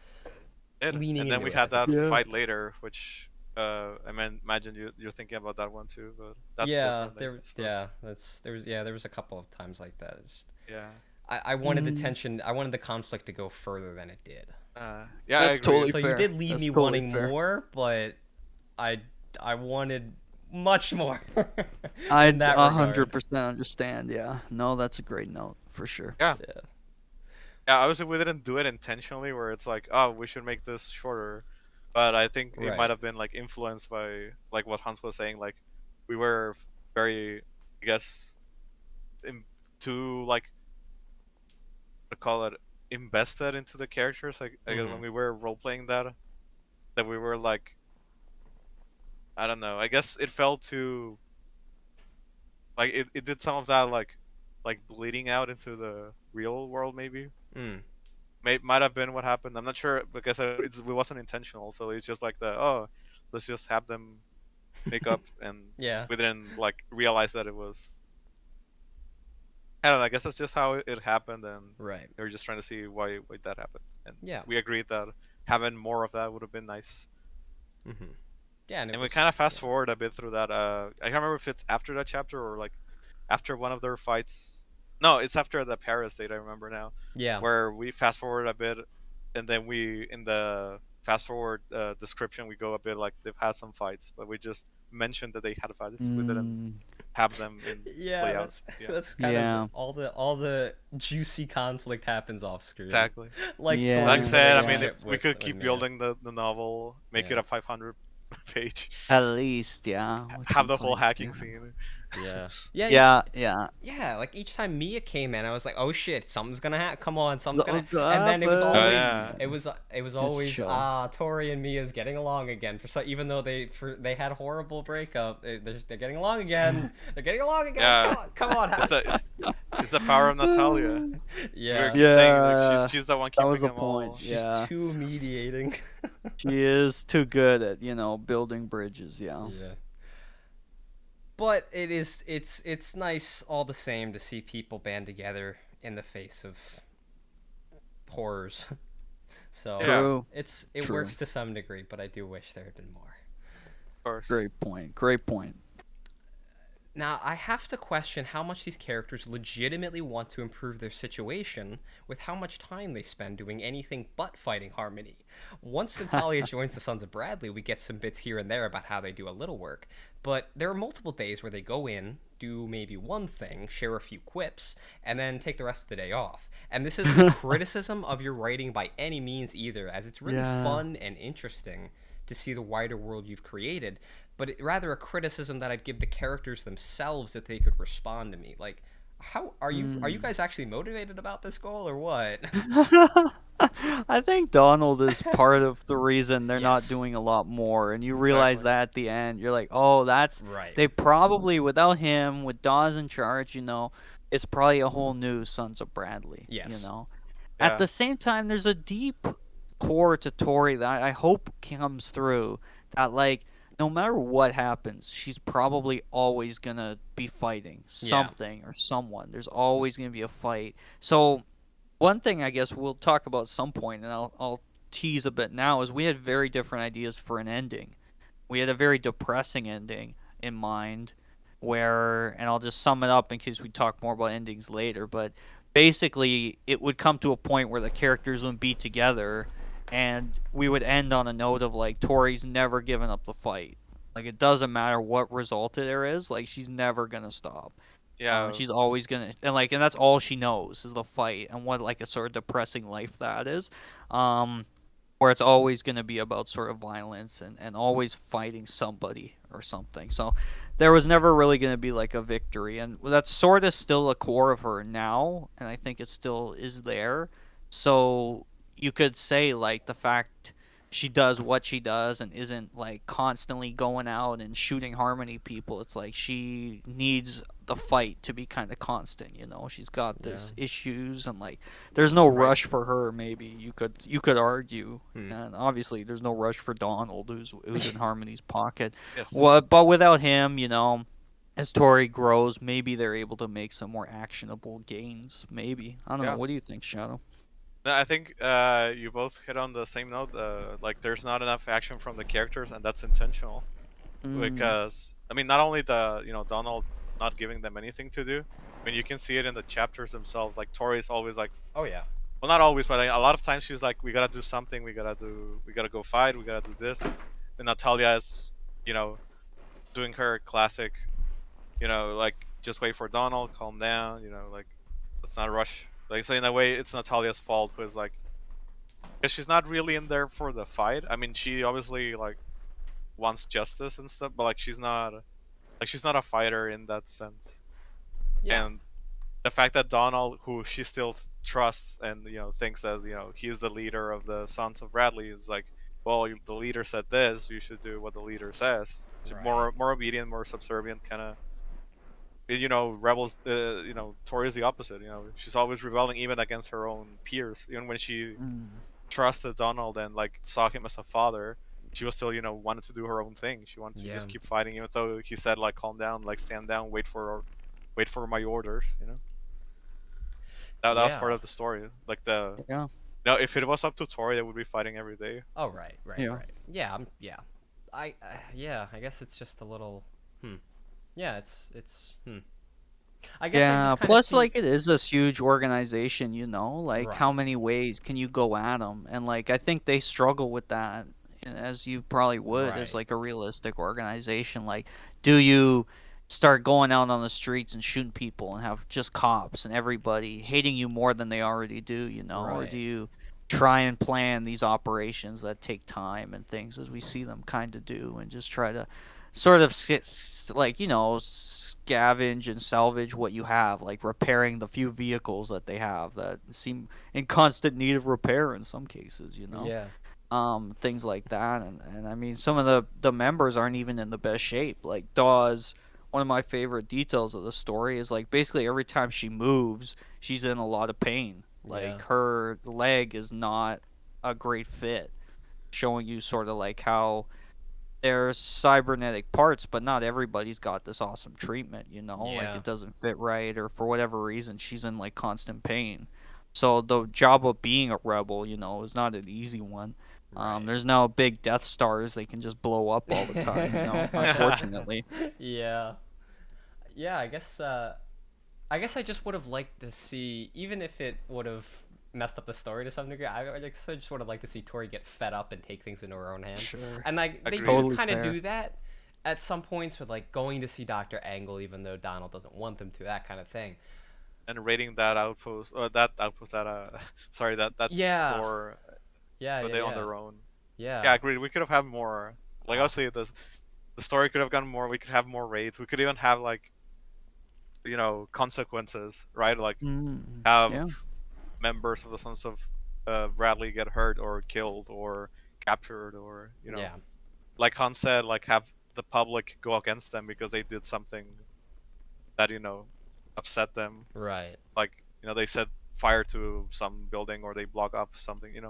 And leaning then into we it, I had think that is Yeah. fight later, which I mean, imagine you're thinking about that one too, but that's yeah, different, I suppose. there was a couple of times like that. Yeah. I wanted the Mm, tension, I wanted the conflict to go further than it did. Yeah, I that's agree. totally So you fair. did leave That's me totally wanting fair. more, but I I wanted much more I in that a hundred regard. percent understand. Yeah. No, that's a great note for sure. Yeah. Yeah. Yeah, obviously we didn't do it intentionally where it's like, oh, we should make this shorter. But I think it might Right. have been like influenced by like what Hans was saying, like we were very, I guess, in, too like to call it invested into the characters. Like I guess when Hmm. we were role playing that we were like, I don't know. I guess it fell to like it did some of that like bleeding out into the real world maybe. Mm. Might have been what happened. I'm not sure because it wasn't intentional. So it's just like let's just have them make up, and Yeah. we didn't like realize that it was. I don't know. I guess that's just how it happened, and Right. we were just trying to see why that happened, and Yeah. we agreed that having more of that would have been nice. Hmm. Yeah, and it And we was kind of fast yeah. forward a bit through that. I can't remember if it's after that chapter or like after one of their fights. No, it's after the Paris date. I remember now, Yeah. where we fast forward a bit, and then we in the fast forward description we go a bit like they've had some fights, but we just mentioned that they had fights. We didn't Mm, have them in Yeah, play out. that's Yeah, that's kind of yeah. all the juicy conflict happens off screen. exactly. Like Like I Tori's Yeah. said, I Yeah. mean, relationship we could with keep Mia. building the novel, make it Yeah. a 500 page, At least, yeah, with have some the whole fights. hacking Yeah. scene. Yeah. Yeah, Yeah. Yeah. like each time Mia came in, I was like, "Oh shit, something's gonna come on, something's That gonna." was gonna And then it was Oh happen. always, yeah, It's show. Tori and Mia's getting along again. Even though they had a horrible breakup, they're getting along again. They're getting along again. yeah. Come on. It's the power of Natalia. We were Yeah, keep saying like Yeah. she's the one That keeping was a them point. all. she's Yeah. too mediating. She is too good at, building bridges. Yeah. Yeah. But it's nice all the same to see people band together in the face of horrors. So Yeah, of True. it True. works to some degree, but I do wish there had been more. course. Great point. Great point. Now, I have to question how much these characters legitimately want to improve their situation with how much time they spend doing anything but fighting Harmony. Once Natalia joins the Sons of Bradley, we get some bits here and there about how they do a little work, but there are multiple days where they go in, do maybe one thing, share a few quips, and then take the rest of the day off. And this isn't a criticism of your writing by any means either, as it's really Yeah. fun and interesting to see the wider world you've created, but rather a criticism that I'd give the characters themselves that they could respond to me. Like, how are you guys actually motivated about this goal or what? I think Donald is part of the reason they're not Yes. doing a lot more, and you realize Exactly. that at the end. You're like, oh, that's Right. they probably without him, with Dawes in charge, it's probably a whole new Sons of Bradley. Yes. At Yeah, the same time, there's a deep core to Tori that I hope comes through. That like, no matter what happens, she's probably always gonna be fighting Yeah. something or someone. There's always gonna be a fight. So one thing I guess we'll talk about some point, and I'll tease a bit now, is we had very different ideas for an ending. We had a very depressing ending in mind, and I'll just sum it up in case we talk more about endings later. But basically, it would come to a point where the characters would be together, and we would end on a note of like Tori's never given up the fight. Like it doesn't matter what result there is, like she's never gonna stop. yeah, She's always gonna and that's all she knows is the fight and what like a sort of depressing life that is. Um, where it's always gonna be about sort of violence and always fighting somebody or something. So there was never really gonna be like a victory, and that's sort of still a core of her now, and I think it still is there. So you could say like the fact she does what she does and isn't like constantly going out and shooting Harmony people. It's like she needs the fight to be kind of constant, you know. She's got Yeah. this issues and like there's no Right. rush for her. Maybe you could argue, Hmm. and obviously there's no rush for Donald, who's in Harmony's pocket. Yes. Well, but without him, you know, as Tori grows, maybe they're able to make some more actionable gains. Maybe I don't know. Yeah. What do you think, Shadow? No, I think you both hit on the same note. Like, there's not enough action from the characters, and that's intentional. Mm, Because I mean, not only the Donald not giving them anything to do. I mean, you can see it in the chapters themselves. Like Tori's always like, Oh yeah. well, not always, but a lot of times she's like, we gotta do something. We gotta go fight. We gotta do this. And Natalia is, you know, doing her classic, like just wait for Donald, calm down. Like let's not rush. Like, so in a way, it's Natalia's fault, who is like, because she's not really in there for the fight. I mean, she obviously like wants justice and stuff, but like she's not a fighter in that sense. Yeah. And the fact that Donald, who she still trusts and thinks that he's the leader of the Sons of Bradley, is like, well, the leader said this, you should do what the leader says. She's Right. more obedient, more subservient, kind of. Rebels. Tori is the opposite. She's always rebelling, even against her own peers. Even when she mm, trusted Donald and like saw him as a father, she was still wanted to do her own thing. She wanted to Yeah. just keep fighting, even though he said like calm down, like stand down, wait for my orders. That was part Yeah. of the story. Like the yeah, no, if it was up to Tori, they would be fighting every day. Oh right. Right. yeah. Right. Yeah. Yeah. Yeah. I guess it's just a little. Hmm. Yeah. It's. Hmm. I guess I Yeah, just kind of plus see. like it is this huge organization, you know, like how Right. many ways can you go at them? And like I think they struggle with that, as you probably would as Right. like a realistic organization. Like, do you start going out on the streets and shooting people and have just cops and everybody hating you more than they already do, you know? Or do Right. you try and plan these operations that take time and things as we see them kind of do, and just try to sort of like, you know, scavenge and salvage what you have, like repairing the few vehicles that they have that seem in constant need of repair in some cases, you know. Yeah. Things like that. And I mean, some of the members aren't even in the best shape. Like Dawes, one of my favorite details of the story is like basically every time she moves, she's in a lot of pain. Yeah. Like her leg is not a great fit, showing you sort of like how there's cybernetic parts, but not everybody's got this awesome treatment, you know? Like Yeah. it doesn't fit right, or for whatever reason, she's in like constant pain. So the job of being a rebel, you know, is not an easy one. Right. There's now big Death Stars they can just blow up all the time, you know, unfortunately. Yeah. Yeah. I guess. I guess I just would have liked to see, even if it would have messed up the story to some degree. I just would have liked to see Tori get fed up and take things into her own hands. Sure. And like they Agreed. do Totally kind of fair. do that at some points with like going to see Doctor Angle, even though Donald doesn't want them to. That kind of thing. And raiding that outpost, or that outpost, that sorry, that Yeah. store, Yeah. were Yeah. they on Yeah. their own? Yeah, Yeah. agreed. We could have had more. Like, Oh. obviously, the story could have gone more. We could have more raids. We could even have like consequences, right? Like Mm, have yeah. members of the Sons of Bradley get hurt or killed or captured, or Yeah. like Han said, like have the public go against them because they did something that upset them. Right. Like they set fire to some building, or they block off something. There's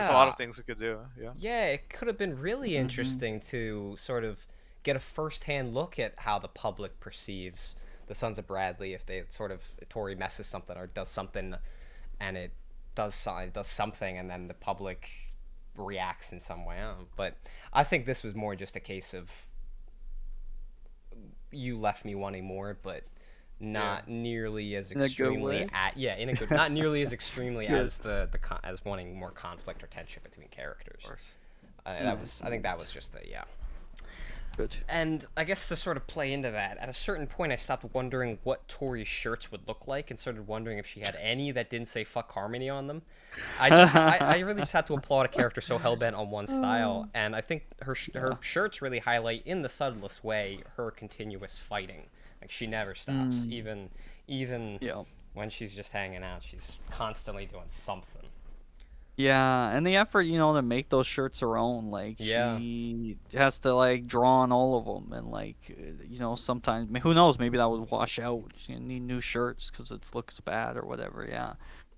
a lot of Yeah. things we could do. Yeah. Yeah, it could have been really Mm-hmm. interesting to sort of get a first-hand look at how the public perceives the Sons of Bradley if they sort of if Tori messes something or does something, and it does something, and then the public reacts in some way. I don't know. But I think this was more just a case of you left me wanting more, but Yeah. not nearly as In a good extremely way. in a good, not nearly as extremely Good. as as wanting more conflict or tension between characters. Of course. Nice, I think that nice. was just a yeah. Good. And I guess to sort of play into that, at a certain point, I stopped wondering what Tori's shirts would look like, and started wondering if she had any that didn't say "fuck Harmony" on them. I really just had to applaud a character so hell bent on one style, and I think her shirts really highlight in the subtlest way her continuous fighting. Like she never stops, even Yeah. when she's just hanging out, she's constantly doing something. Yeah, and the effort, to make those shirts her own, like Yeah. she has to like draw on all of them, and like sometimes who knows, maybe that would wash out. She need new shirts because it looks bad or whatever. Yeah,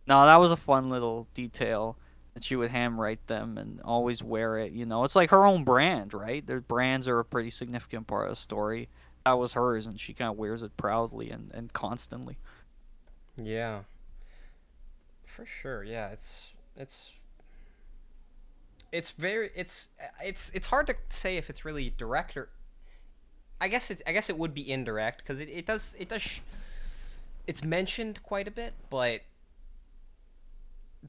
no, that was a fun little detail, and she would handwrite them and always wear it. It's like her own brand, right? Their brands are a pretty significant part of the story. That was hers, and she kind of wears it proudly and constantly. Yeah. For sure. Yeah, it's very it's hard to say if it's really direct or I guess it would be indirect because it's mentioned quite a bit, but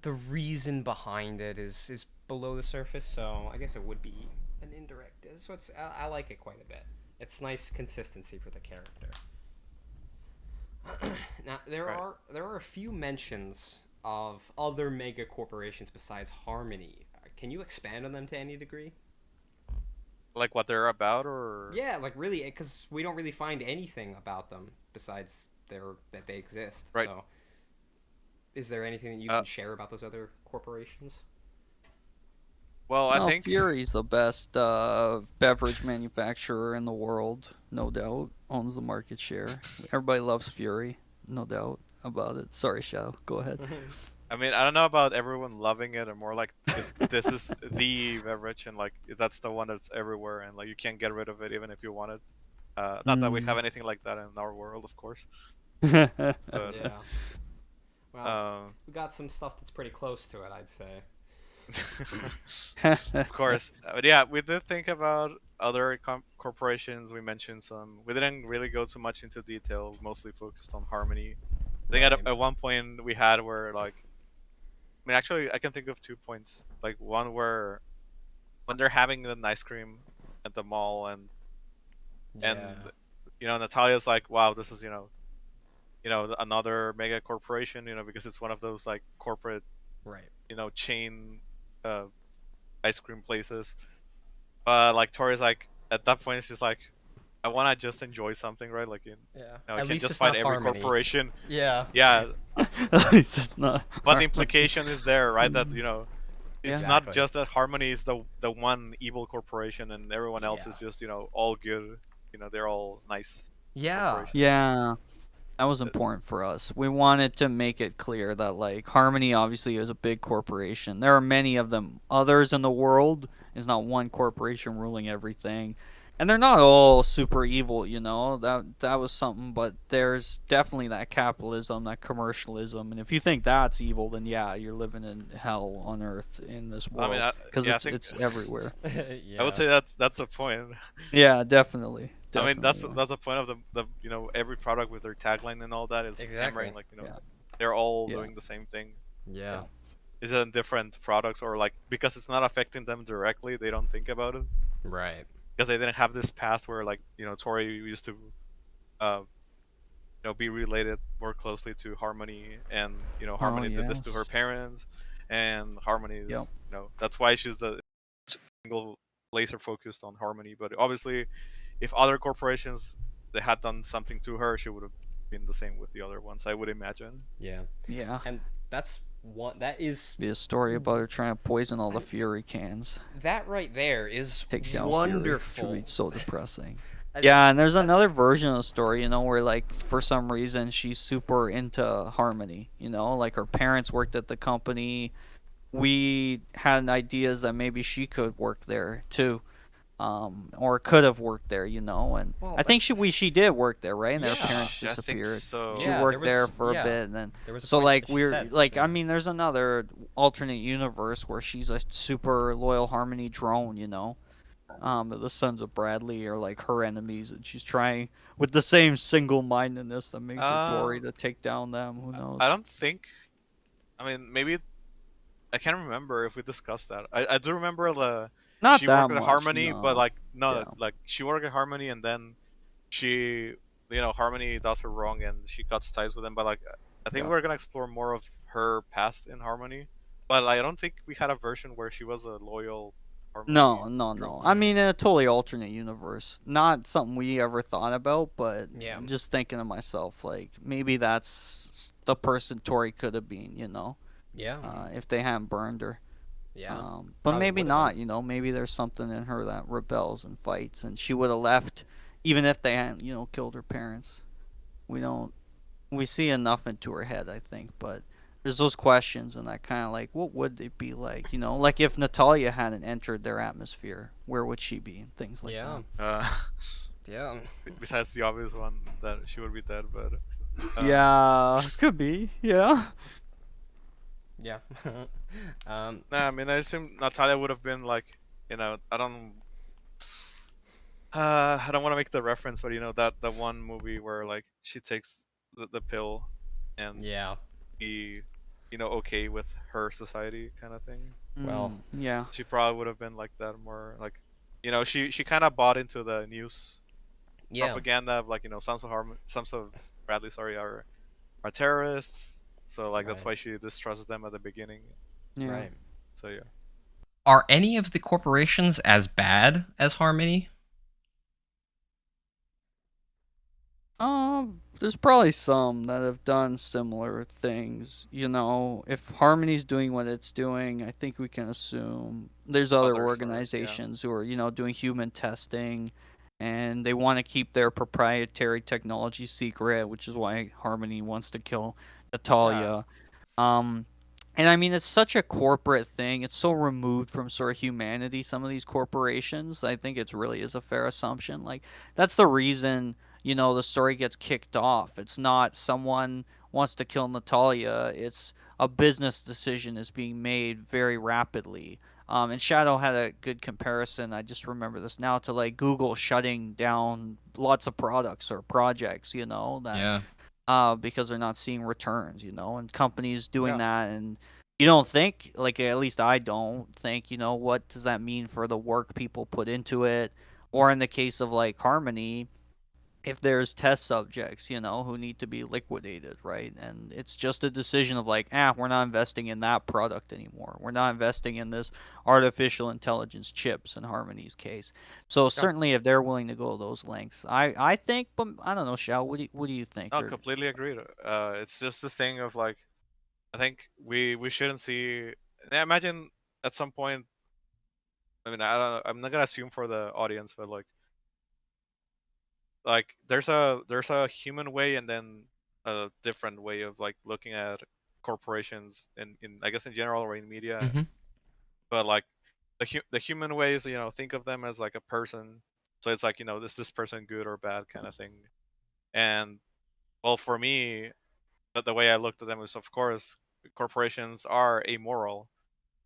the reason behind it is below the surface. So I guess it would be an indirect. So I like it quite a bit. It's nice consistency for the character. Now Right. there are a few mentions of other mega corporations besides Harmony. Can you expand on them to any degree? Like what they're about, or Yeah, like really, because we don't really find anything about them besides that they exist. right? So, is there anything that you Uh, can share about those other corporations? well, I Oh, think Fury's the best beverage manufacturer in the world, no doubt. Owns the market share. Everybody loves Fury, no doubt about it. Sorry, Shadow. Go ahead. I mean, I don't know about everyone loving it, or more like this is the beverage, and like that's the one that's everywhere, and like you can't get rid of it even if you want it. Not that we have Mm. anything like that in our world, of course, but Yeah. Well, um, we got some stuff that's pretty close to it, I'd say. of course. But yeah, we did think about other corporations. We mentioned some. We didn't really go too much into detail, mostly focused on Harmony. I think Right. at one point we had where like, I mean, actually, I can think of 2 points. Like one where when they're having an ice cream at the mall, and Yeah. Natalia's like, wow, this is another mega corporation, because it's one of those like corporate Right. chain uh, ice cream places. But like Tori's like at that point, it's just like, I want to just enjoy something, right? Like Yeah. I At can't least just it's fight not every Harmony. corporation. Yeah. Yeah, At least it's not but the Harmony. implication is there, right? That it's Yeah. not Exactly. just that Harmony is the one evil corporation and everyone else Yeah. is just all good. They're all nice Yeah. corporations. Yeah. That was Uh, important for us. We wanted to make it clear that like Harmony obviously is a big corporation. There are many of them. Others in the world is not one corporation ruling everything. And they're not all super evil. That was something, but there's definitely that capitalism, that commercialism. And if you think that's evil, then yeah, you're living in hell on earth in this I mean, world because yeah, I it's think it's everywhere. I would Yeah. say that's the point. Yeah, definitely. I mean, that's Definitely. that's the point of the every product with their tagline and all that is Exactly. hammering like Yeah. they're all Yeah. doing the same thing. Yeah. Yeah. Is it in different products, or like because it's not affecting them directly, they don't think about it Right. because they didn't have this past where like Tori used to uh be related more closely to Harmony, and Oh Harmony did this to her yes. parents, and Harmony Yep. is that's why she's the single laser focused on Harmony. But obviously, if other corporations they had done something to her, she would have been the same with the other ones, I would imagine. Yeah. Yeah. And that's one that is Be a story about her trying to poison all the Fury cans. that right there is Take down Fury, which would be wonderful. so depressing. I, Yeah, and there's that, another version of the story, where like for some reason she's super into Harmony, like her parents worked at the company. We had ideas that maybe she could work there too. Or could have worked there, and well, I think that's she did work there, right? And their yeah. parents I think disappeared. She so. Yeah, there worked there was for a yeah. bit, and then There was a so point like that she we're says, like I mean, there's another alternate universe where she's a super loyal Harmony drone, the Sons of Bradley are like her enemies, and she's trying with the same single-mindedness that makes her gory Um, to take down them. Who I knows? don't think. I mean, maybe I can't remember if we discussed that. I do remember Not she that worked at much, Harmony, but no. like no, Yeah, like she worked at Harmony, and then she, Harmony does her wrong, and she cuts ties with them. But like, I think yeah. we're gonna explore more of her past in Harmony. But like, I don't think we had a version where she was a loyal horror movie No, no, trope. no. I mean, in a totally alternate universe. Not something we ever thought about, but Yeah. just thinking to myself, like, maybe that's the person Tori could have been, Yeah. if they hadn't burned her. Yeah. But Probably maybe would have been. not, maybe there's something in her that rebels and fights, and she would have left even if they hadn't, killed her parents. We don't, we see enough into her head, I think, but there's those questions, and I kind of like, what would it be like, like if Natalia hadn't entered their atmosphere, where would she be, and things like Yeah. that. Uh, Yeah. besides the obvious one that she would be dead, but Yeah, could be, yeah. Yeah. um. nah, I mean, I assume Natalia would have been like, I don't want to make the reference, but that one movie where like she takes the pill and Yeah. be, okay with her society kind of thing. Well. Yeah. She probably would have been like that more like, she kind of bought into the news Yeah. propaganda of like, Sons of Bradley, sorry, are terrorists. So like that's Right. why she distrusts them at the beginning. Yeah. Right. So yeah. Are any of the corporations as bad as Harmony? There's probably some that have done similar things. If Harmony's doing what it's doing, I think we can assume there's other Others are, yeah. organizations who are, doing human testing, and they want to keep their proprietary technology secret, which is why Harmony wants to kill Yeah. Natalia. Um, and I mean, it's such a corporate thing. It's so removed from sort of humanity, some of these corporations. I think it's really is a fair assumption. Like, that's the reason, the story gets kicked off. It's not someone wants to kill Natalia, it's a business decision is being made very rapidly. And Shadow had a good comparison. I just remember this now to like Google shutting down lots of products or projects, that Yeah. because they're not seeing returns, and companies doing Yeah. that. And you don't think, like, at least I don't think, what does that mean for the work people put into it? Or in the case of like Harmony, if there's test subjects, who need to be liquidated, right? And it's just a decision of like, we're not investing in that product anymore. We're not investing in this artificial intelligence chips in Harmony's case. So Yeah. certainly, if they're willing to go those lengths, I think, but I don't know, Shao, what do you think? No, Or completely agreed. It's just this thing of like, I think we shouldn't see. I imagine at some point. I mean, I don't. I'm not gonna assume for the audience, but like there's a human way and then a different way of like looking at corporations in I guess in general or in media. Mm-hmm. But like the human ways, think of them as like a person. So it's like, is this person good or bad kind of thing. And well, for me, the way I looked at them is, of course, corporations are amoral,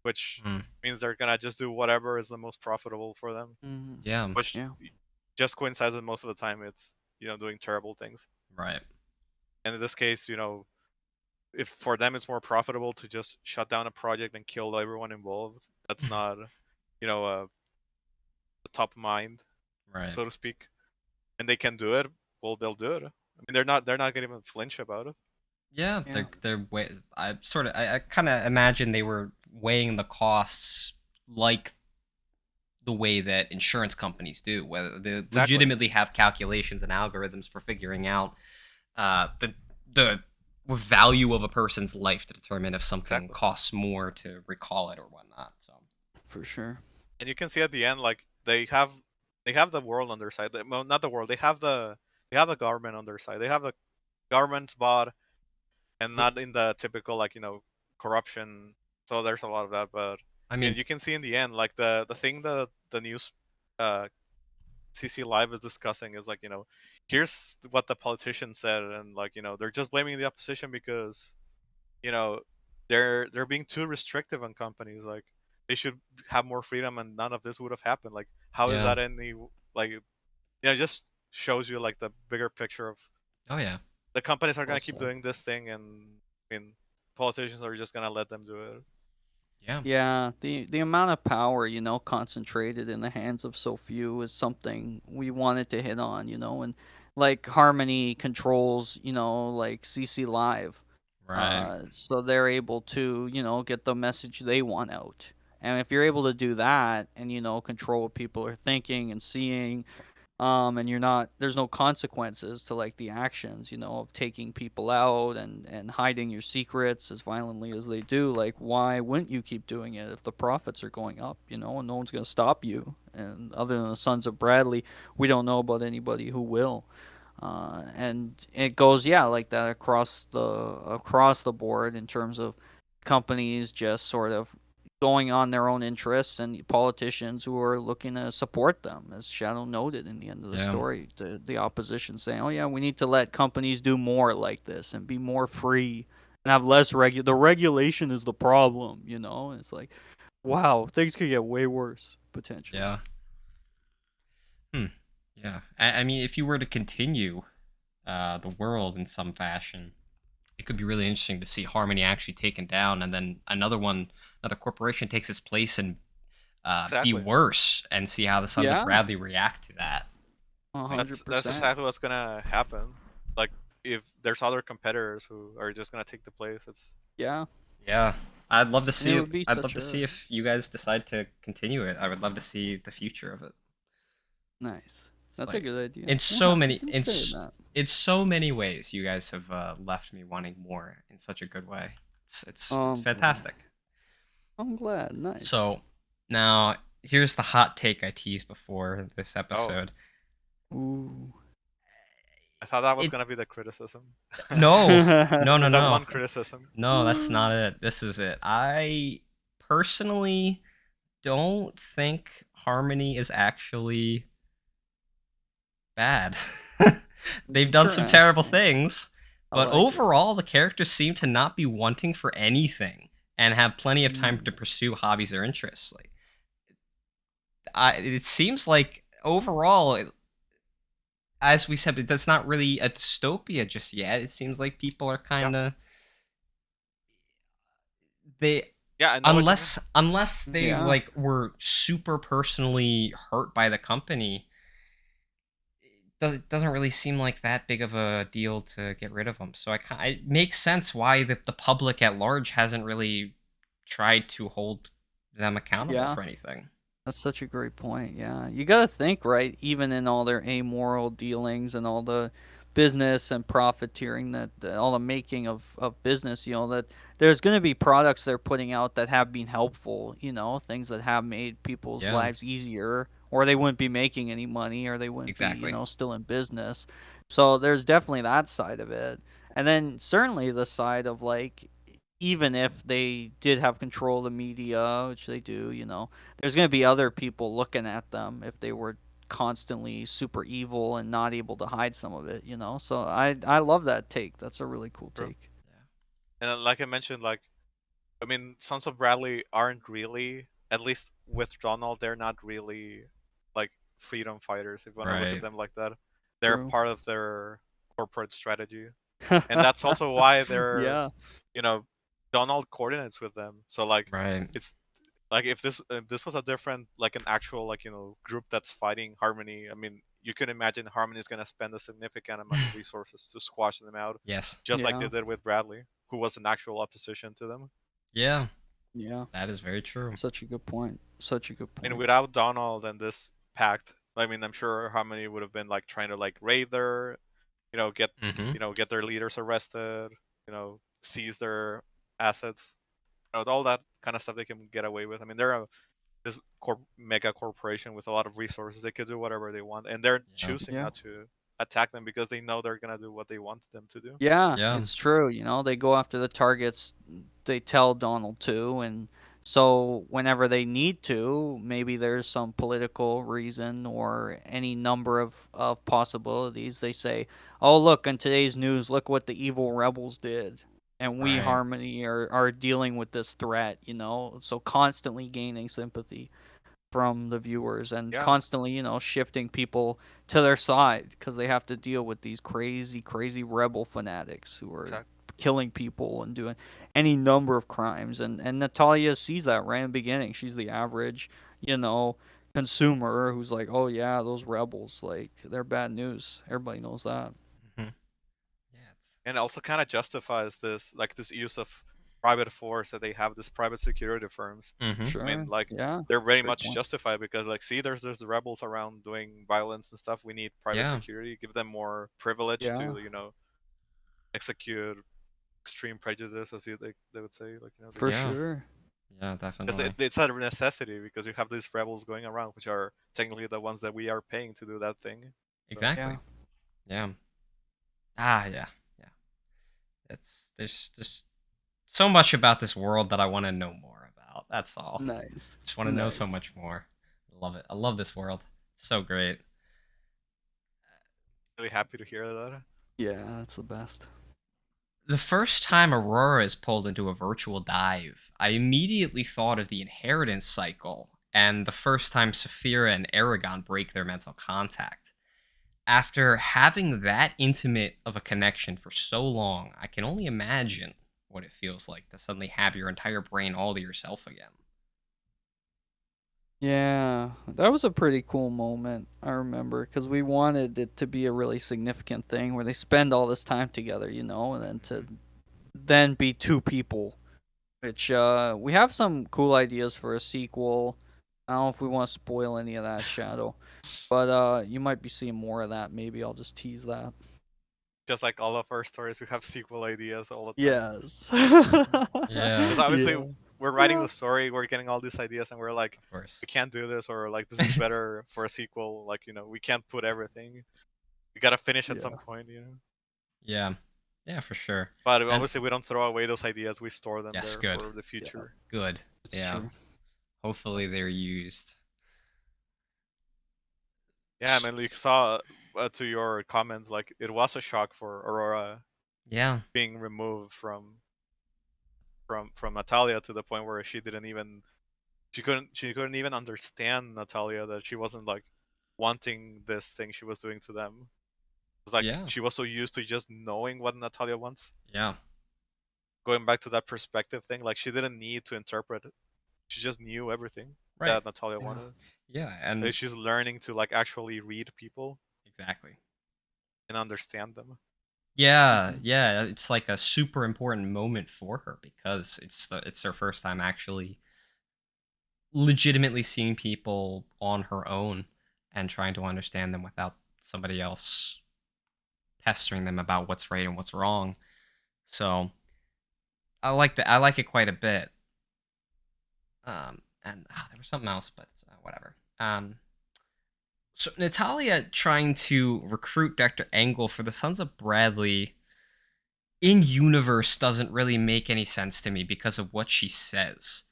which Mm. means they're gonna just do whatever is the most profitable for them, Yeah. which yeah. just coincides that most of the time it's, doing terrible things. Right. And in this case, if for them it's more profitable to just shut down a project and kill everyone involved, that's not, a top mind, Right. so to speak, and they can do it, well, they'll do it. I mean, they're not gonna even flinch about it. Yeah. Yeah. They're way. I kind of imagine they were weighing the costs like the way that insurance companies do, whether they Exactly. legitimately have calculations and algorithms for figuring out the value of a person's life to determine if something Exactly. costs more to recall it or whatnot. So For sure. And you can see at the end, like they have the world on their side. Well, not the world. They have the government on their side. They have the government's bought, and not in the typical like corruption. So there's a lot of that, but I and mean, you can see in the end, like the thing that the news uh CC Live is discussing is like, here's what the politicians said, and like, they're just blaming the opposition because you know they're being too restrictive on companies. Like they should have more freedom, and none of this would have happened. Like how is yeah. that any like it just shows you like the bigger picture of Oh yeah. the companies are Well gonna keep said. doing this thing, and I mean politicians are just gonna let them do it. Yeah. Yeah, the amount of power, concentrated in the hands of so few is something we wanted to hit on, and like Harmony controls, like CC Live. Right. So they're able to, get the message they want out. And if you're able to do that and, control what people are thinking and seeing, and there's no consequences to like the actions, of taking people out and hiding your secrets as violently as they do, like why wouldn't you keep doing it if the profits are going up, and no one's going to stop you. And other than the Sons of Bradley, we don't know about anybody who will. And it goes, yeah, like that across the board in terms of companies just sort of going on their own interests and politicians who are looking to support them, as Shadow noted in the end of the Yeah. story. The opposition saying, "Oh yeah, we need to let companies do more like this and be more free and have less the regulation is the problem." And it's like, wow, things could get way worse potentially. Yeah. Hmm. Yeah. I mean, if you were to continue the world in some fashion, it could be really interesting to see Harmony actually taken down, and then another corporation takes its place and be Exactly. worse, and see how the Sons of Yeah, Bradley react to that. Like, hundred That's percent. exactly what's gonna happen. Like if there's other competitors who are just gonna take the place, it's Yeah, yeah, I'd love to and it see it. would be I'd love such to a see if you guys decide to continue it. I would love to see the future of it. nice. It's That's a like good idea. in We'll so have to many consider that. in so many ways, you guys have left me wanting more in such a good way. It's I'm glad. fantastic. I'm glad. Nice. So now here's the hot take I teased before this oh, episode. Ooh. I thought that was It gonna be the criticism. no no no The no one criticism. no, that's not it. This is it. I personally don't think Harmony is actually bad. They've done some terrible Interesting. things, I but like it. overall, the characters seem to not be wanting for anything and have plenty of time to Mm. pursue hobbies or interests. Like, it seems like overall, as we said, that's not really a dystopia just yet. It seems like people are Yeah, kind of they yeah, I know what you mean. unless they Yeah. like were super personally hurt by the company. Doesn't really seem like that big of a deal to get rid of them. So it makes sense why the public at large hasn't really tried to hold them accountable Yeah. for anything. That's such a great point. Yeah. You got to think, right? Even in all their amoral dealings and all the business and profiteering all the making of business, that there's going to be products they're putting out that have been helpful, things that have made people's Yeah, lives easier, or they wouldn't be making any money, or they wouldn't be, exactly. still in business. So there's definitely that side of it. And then certainly the side of like, even if they did have control of the media, which they do, there's going to be other people looking at them if they were constantly super evil and not able to hide some of it. So I love that take. That's a really cool True. take. And like I mentioned, like I mean, Sons of Bradley aren't really, at least with Donald, they're not really like freedom fighters. If you want to look at Right. them like that, they're True. part of their corporate strategy, and that's also why they're, Yeah. you know, Donald coordinates with them. So like, Right. it's like if this was a different like an actual like group that's fighting Harmony. I mean, you can imagine Harmony is gonna spend a significant amount of resources to squash them out, Yes. just like they Yeah. did with Bradley, who was an actual opposition to them. Yeah, Yeah. that is very true. Such a good point. Such a good And point. without Donald and this pact, I mean, I'm sure Harmony would have been like trying to like raid their, get Mm-hmm. get their leaders arrested, seize their assets, all that kind of stuff they can get away with. I mean, they're this mega corporation with a lot of resources. They could do whatever they want, and they're Yeah. choosing Yeah. not to attack them because they know they're gonna do what they want them to do. Yeah, Yeah. it's true. They go after the targets they tell Donald to, and so whenever they need to, maybe there's some political reason or any number of possibilities. They say, "Oh, look, in today's news, look what the evil rebels did." And we, Right. Harmony, are dealing with this threat. So constantly gaining sympathy from the viewers and Yeah, constantly, shifting people to their side because they have to deal with these crazy, crazy rebel fanatics who are exactly. killing people and doing any number of crimes. And Natalia sees that right in the beginning. She's the average, you know, consumer who's like, oh yeah, those rebels, like they're bad news. Everybody knows that. Mm-hmm. Yeah. And also kind of justifies this use of private force, that they have this private security firms. Mm-hmm. Sure. I mean, like, Yeah. they're very Great much point. justified because, like, see, there's the rebels around doing violence and stuff. We need private Yeah. security. Give them more privilege Yeah. to, execute extreme prejudice, as they would say, like, For Yeah. sure. Yeah, because definitely. it's a necessity because you have these rebels going around, which are technically the ones that we are paying to do that thing. So, Exactly. Yeah. Yeah. Ah, yeah. Yeah. There's so much about this world that I want to know more about. That's all. Nice. Just want to know so Nice. much more. I love it. I love this world. It's so great. really happy to hear that. Yeah, that's the best. The first time Aurora is pulled into a virtual dive, I immediately thought of the inheritance cycle and the first time Saphira and Aragon break their mental contact. After having that intimate of a connection for so long, I can only imagine what it feels like to suddenly have your entire brain all to yourself again. Yeah, that was a pretty cool moment. I remember because we wanted it to be a really significant thing where they spend all this time together, and then to then be two people. Which we have some cool ideas for a sequel. I don't know if we want to spoil any of that, Shadow, but you might be seeing more of that. Maybe I'll just tease that. Just like all of our stories, we have sequel ideas all the time. Yes. Yeah, Because obviously, Yeah. we're writing the story, we're getting all these ideas, and we're like, of course. we can't do this, or like, this is better for a sequel. Like, we can't put everything. We gotta finish at some Yeah. point. Yeah, yeah, for sure. But And obviously, we don't throw away those ideas. We store them yes, there good, for the Yeah. future. good. It's Yeah, true. hopefully they're used. Yeah, I mean, you saw to your comments, like, it was a shock for Aurora Yeah, being removed from Natalia to the point where she couldn't even understand Natalia, that she wasn't like wanting this thing she was doing to them. It's like yeah, she was so used to just knowing what Natalia wants. yeah. Going back to that perspective thing, like, she didn't need to interpret it. She just knew everything Right. that Natalia Yeah. wanted. Yeah, Like, and she's learning to, like, actually read people exactly. and understand them. Yeah, Mhm. yeah. It's like a super important moment for her because it's her first time actually legitimately seeing people on her own and trying to understand them without somebody else pestering them about what's right and what's wrong. So I like that. I like it quite a bit. And there was something else, but whatever. So Natalia trying to recruit Dr. Engel for the Sons of Bradley in universe doesn't really make any sense to me because of what she says.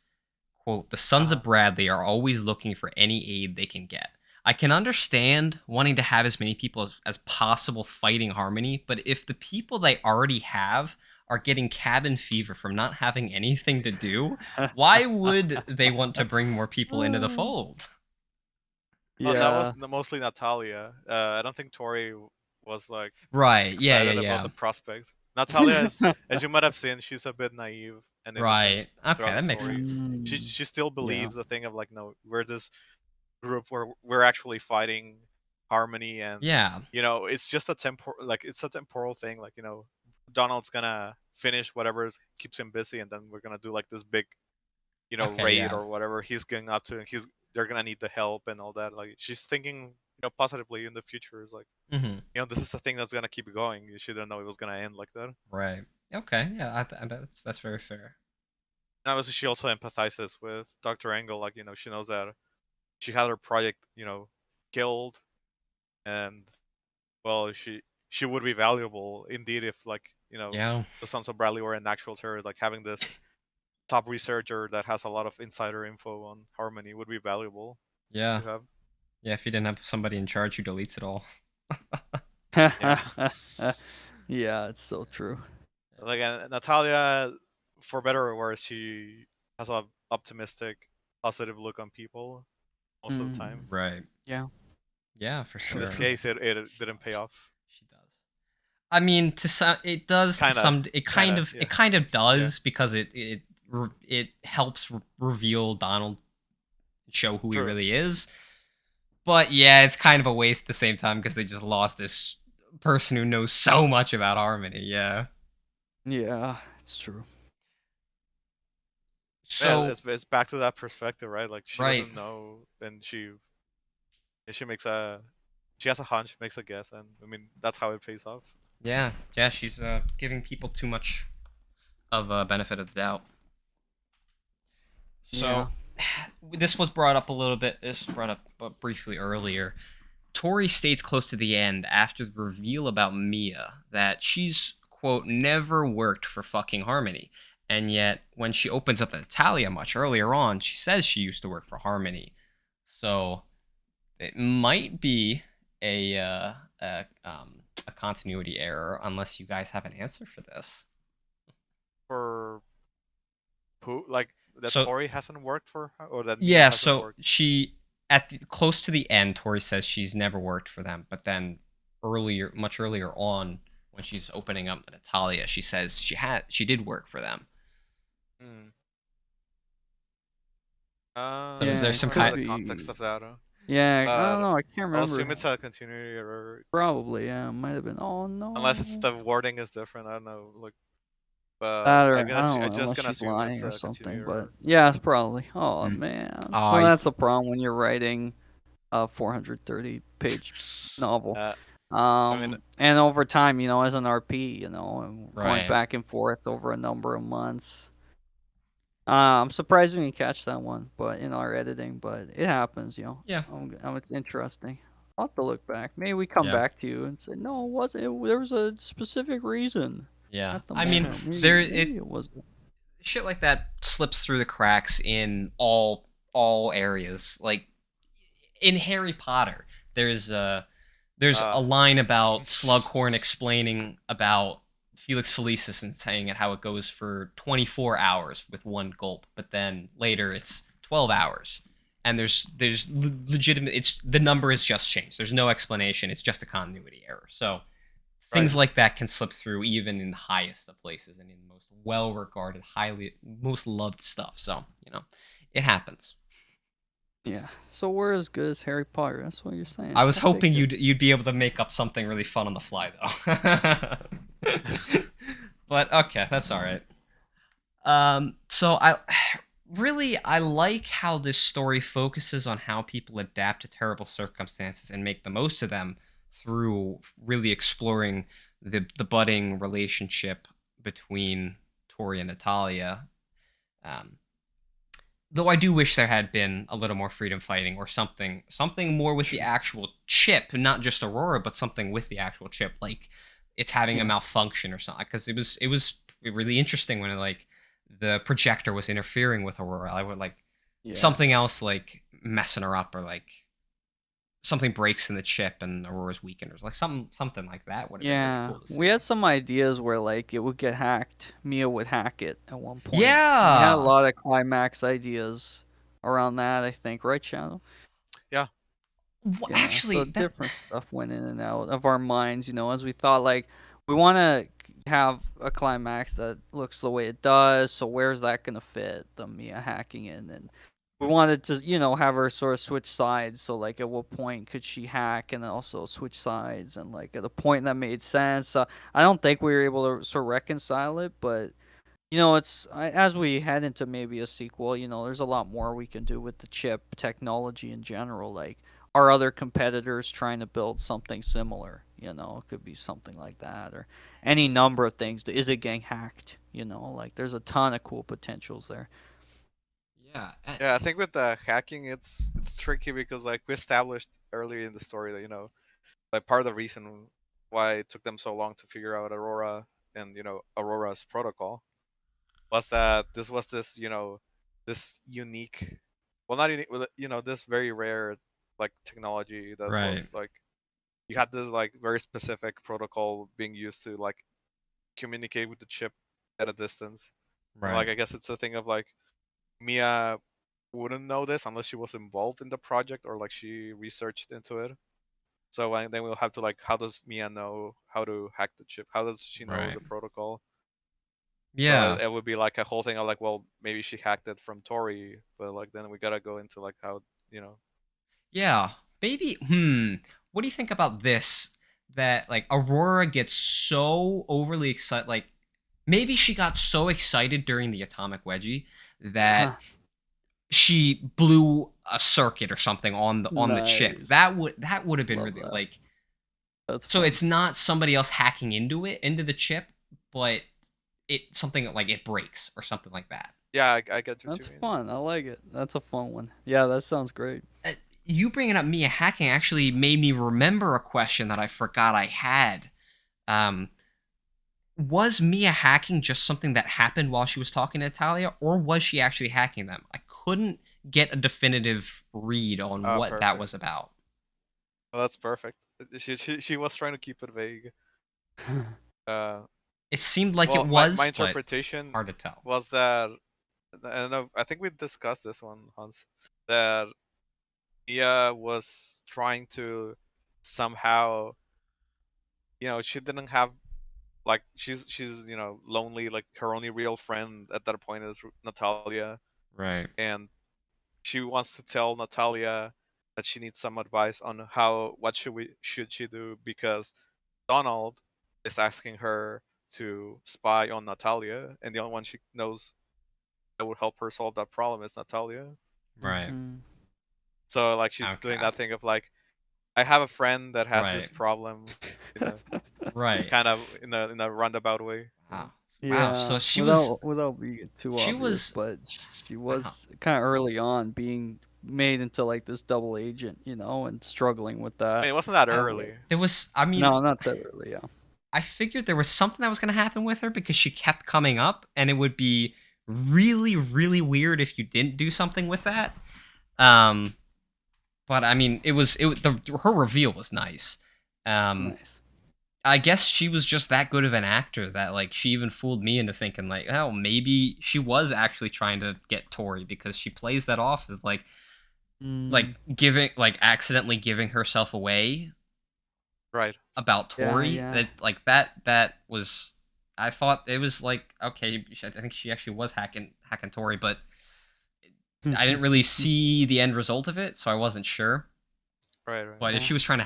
Quote, the Sons Uh-huh. of Bradley are always looking for any aid they can get. I can understand wanting to have as many people as possible fighting Harmony, but if the people they already have are getting cabin fever from not having anything to do, why would they want to bring more people into the fold? Well, that was Yeah. mostly Natalia. I don't think Tori was like Right. Yeah, yeah, excited about yeah. the prospect. Natalia is, as you might have seen, she's a bit naive and innocent Right. Okay, throughout the that makes story. sense. She Mm, she still yeah. believes the thing of, like, no, we're this group where we're actually fighting Harmony, and Yeah. it's just it's a temporal thing. Like, Donald's gonna finish whatever keeps him busy, and then we're gonna do like this big Okay, raid yeah. or whatever he's going up to, and they're gonna need the help and all that. Like, she's thinking positively in the future. Is like, Hmm. this is a thing that's gonna keep going. She didn't know it was gonna end like that. Right. Okay, yeah, that's very fair. And obviously, she also empathizes with Dr. Engel. Like, she knows that she had her project killed, and, well, she would be valuable indeed if, like, Yeah. the Sons of Bradley were an actual terrorist. Like, having this top researcher that has a lot of insider info on Harmony would be valuable Yeah. to have. Yeah, if you didn't have somebody in charge who deletes it all. Yeah. Yeah, it's so true. Like, Natalia, for better or worse, she has a optimistic, positive look on people most of the Mm, time. Right. yeah, Yeah, for In so this sure. true. case, it She didn't pay does. off. She does. I mean, to some, it does to Kinda, some. yeah, It kind of yeah. does because it helps reveal Donald, show who he True. really is. But yeah, it's kind of a waste at the same time because they just lost this person who knows so much about Harmony. Yeah. Yeah, it's true. Yeah, So it's back to that perspective, right? Like she right, doesn't know, and she makes a she has a hunch, makes a guess, and I mean that's how it pays off. yeah, yeah. She's giving people too much of a benefit of the doubt. Yeah. So this was brought up a little bit. This was brought up briefly earlier. Tori states close to the end, after the reveal about Mia, that she's, quote, never worked for fucking Harmony. And yet, when she opens up to Natalia much earlier on, she says she used to work for Harmony. So, it might be a, uh, a, um, a continuity error, unless you guys have an answer for this. For who? Like that So, Tori hasn't worked for her, or that Mia yeah, hasn't so worked. close to the end, Tori says she's never worked for them, but then much earlier on, when she's opening up to Natalia, she says she did work for them. Hmm. So is I Yeah, there don't it some really know could kind? the context be. of that, Yeah, I don't but know. I can't I'll remember. assume it's a continuity error, Probably, yeah. Might have been. Oh unless it's no. the wording is different. I don't know. Like, but That or I don't I'm know, just unless gonna she's assume it's lying or a continuity something. But error. yeah, it's probably. Oh Mm. man. Well, I that's the problem when you're writing a 430-page novel. uh, I mean, And over time, as an RP, and going right. back and forth over a number of months. I'm surprised we didn't catch that one, but in our editing, but it happens, Yeah. It's interesting. I'll have to look back. Maybe we come Yeah. back to you and say, no, it wasn't. There was a specific reason Yeah. at the I mean, moment. Maybe, there maybe it wasn't. shit like that slips through the cracks in all areas. Like in Harry Potter, there's a uh, line about Slughorn explaining about Felix Felicis and saying it how it goes for 24 hours with one gulp, but then later it's 12 hours. And there's legitimate, it's the number is just changed. There's no explanation. It's just a continuity error. So right. things like that can slip through even in the highest of places and in the most well-regarded, highly most loved stuff. So, it happens. Yeah. So we're as good as Harry Potter. That's what you're saying. I was I'll take hoping it. you'd be able to make up something really fun on the fly though. But okay, that's all right. So I like how this story focuses on how people adapt to terrible circumstances and make the most of them through really exploring the budding relationship between Tori and Natalia. Um, though I do wish there had been a little more freedom fighting or something more with the actual chip, not just Aurora, but something with the actual chip, like it's having a Yeah. malfunction or something. Because it was really interesting when like the projector was interfering with Aurora. I would like Yeah. something else like messing her up or like something breaks in the chip and Aurora's weakened or like something like that would have been really Yeah, cool to we see. had some ideas where like it would get hacked. Mia would hack it at one point. We had a Yeah. lot of climax ideas around that. I think, right, Shadow? Well, Yeah. actually, So that different stuff went in and out of our minds. As we thought like we want to have a climax that looks the way it does. So where's that gonna fit? The Mia hacking in and we wanted to, have her sort of switch sides. So, like, at what point could she hack and then also switch sides? And, like, at a point that made sense. I don't think we were able to sort of reconcile it, but, as we head into maybe a sequel, there's a lot more we can do with the chip technology in general. Like, are other competitors trying to build something similar? It could be something like that, or any number of things. Is it getting hacked? Like, there's a ton of cool potentials there. yeah. Yeah, I think with the hacking, it's tricky because like we established earlier in the story that like part of the reason why it took them so long to figure out Aurora and Aurora's protocol was that this was this unique, well not unique, this very rare like technology that Right. was like you had this like very specific protocol being used to like communicate with the chip at a distance. And like Right. I guess it's a thing of like Mia wouldn't know this unless she was involved in the project or like she researched into it. So then we'll have to like, how does Mia know how to hack the chip? How does she know Right. the protocol? So Yeah. it would be like a whole thing of like, well, maybe she hacked it from Tori, but like then we gotta go into like how you know. Yeah. Maybe. What do you think about this? That like Aurora gets so overly excited. Like maybe she got so excited during the atomic wedgie that she blew a circuit or something on the chip. Nice. That would have been Love really that. like. That's So fun. it's not somebody else hacking into the chip, but it something like it breaks or something like that. Yeah, I get what you That's mean. fun. I like it. That's a fun one. Yeah, that sounds great. You bringing up Mia hacking actually made me remember a question that I forgot I had. Um, was Mia hacking just something that happened while she was talking to Natalia, or was she actually hacking them? I couldn't get a definitive read on Oh, what that perfect. was about. Well, that's perfect. She was trying to keep it vague. Uh, It seemed like it well, my was, but interpretation hard to tell. was that, and I think we discussed this one, Hans, that Mia was trying to somehow, she didn't have, like, she's lonely, like her only real friend at that point is Natalia, Right. and she wants to tell Natalia that she needs some advice on what should she do, because Donald is asking her to spy on Natalia, and the only one she knows that would help her solve that problem is Natalia. Right. Mhm. So like she's doing Okay. that thing of like, I have a friend that has this Right. problem, you know, Right. kind of in a roundabout way. Wow. Wow. So Yeah, she was. without being too She obvious, was. but she Wow. was kind of early on being made into like this double agent, and struggling with I that. mean, it wasn't that I, Like, early. there was. I mean, no, not that early. Yeah. I figured there was something that was going to happen with her because she kept coming up, and it would be really, really weird if you didn't do something with that. Um, but I mean, her reveal was nice. Um, Nice. I guess she was just that good of an actor that like she even fooled me into thinking like, oh, maybe she was actually trying to get Tori because she plays that off as like Mm, giving like accidentally giving herself away Right. about yeah, Tori. yeah. That was I thought it was like okay, I think she actually was hacking Tori, but I didn't really see the end result of it, so I wasn't sure. Right. Right. But Yeah. if she was trying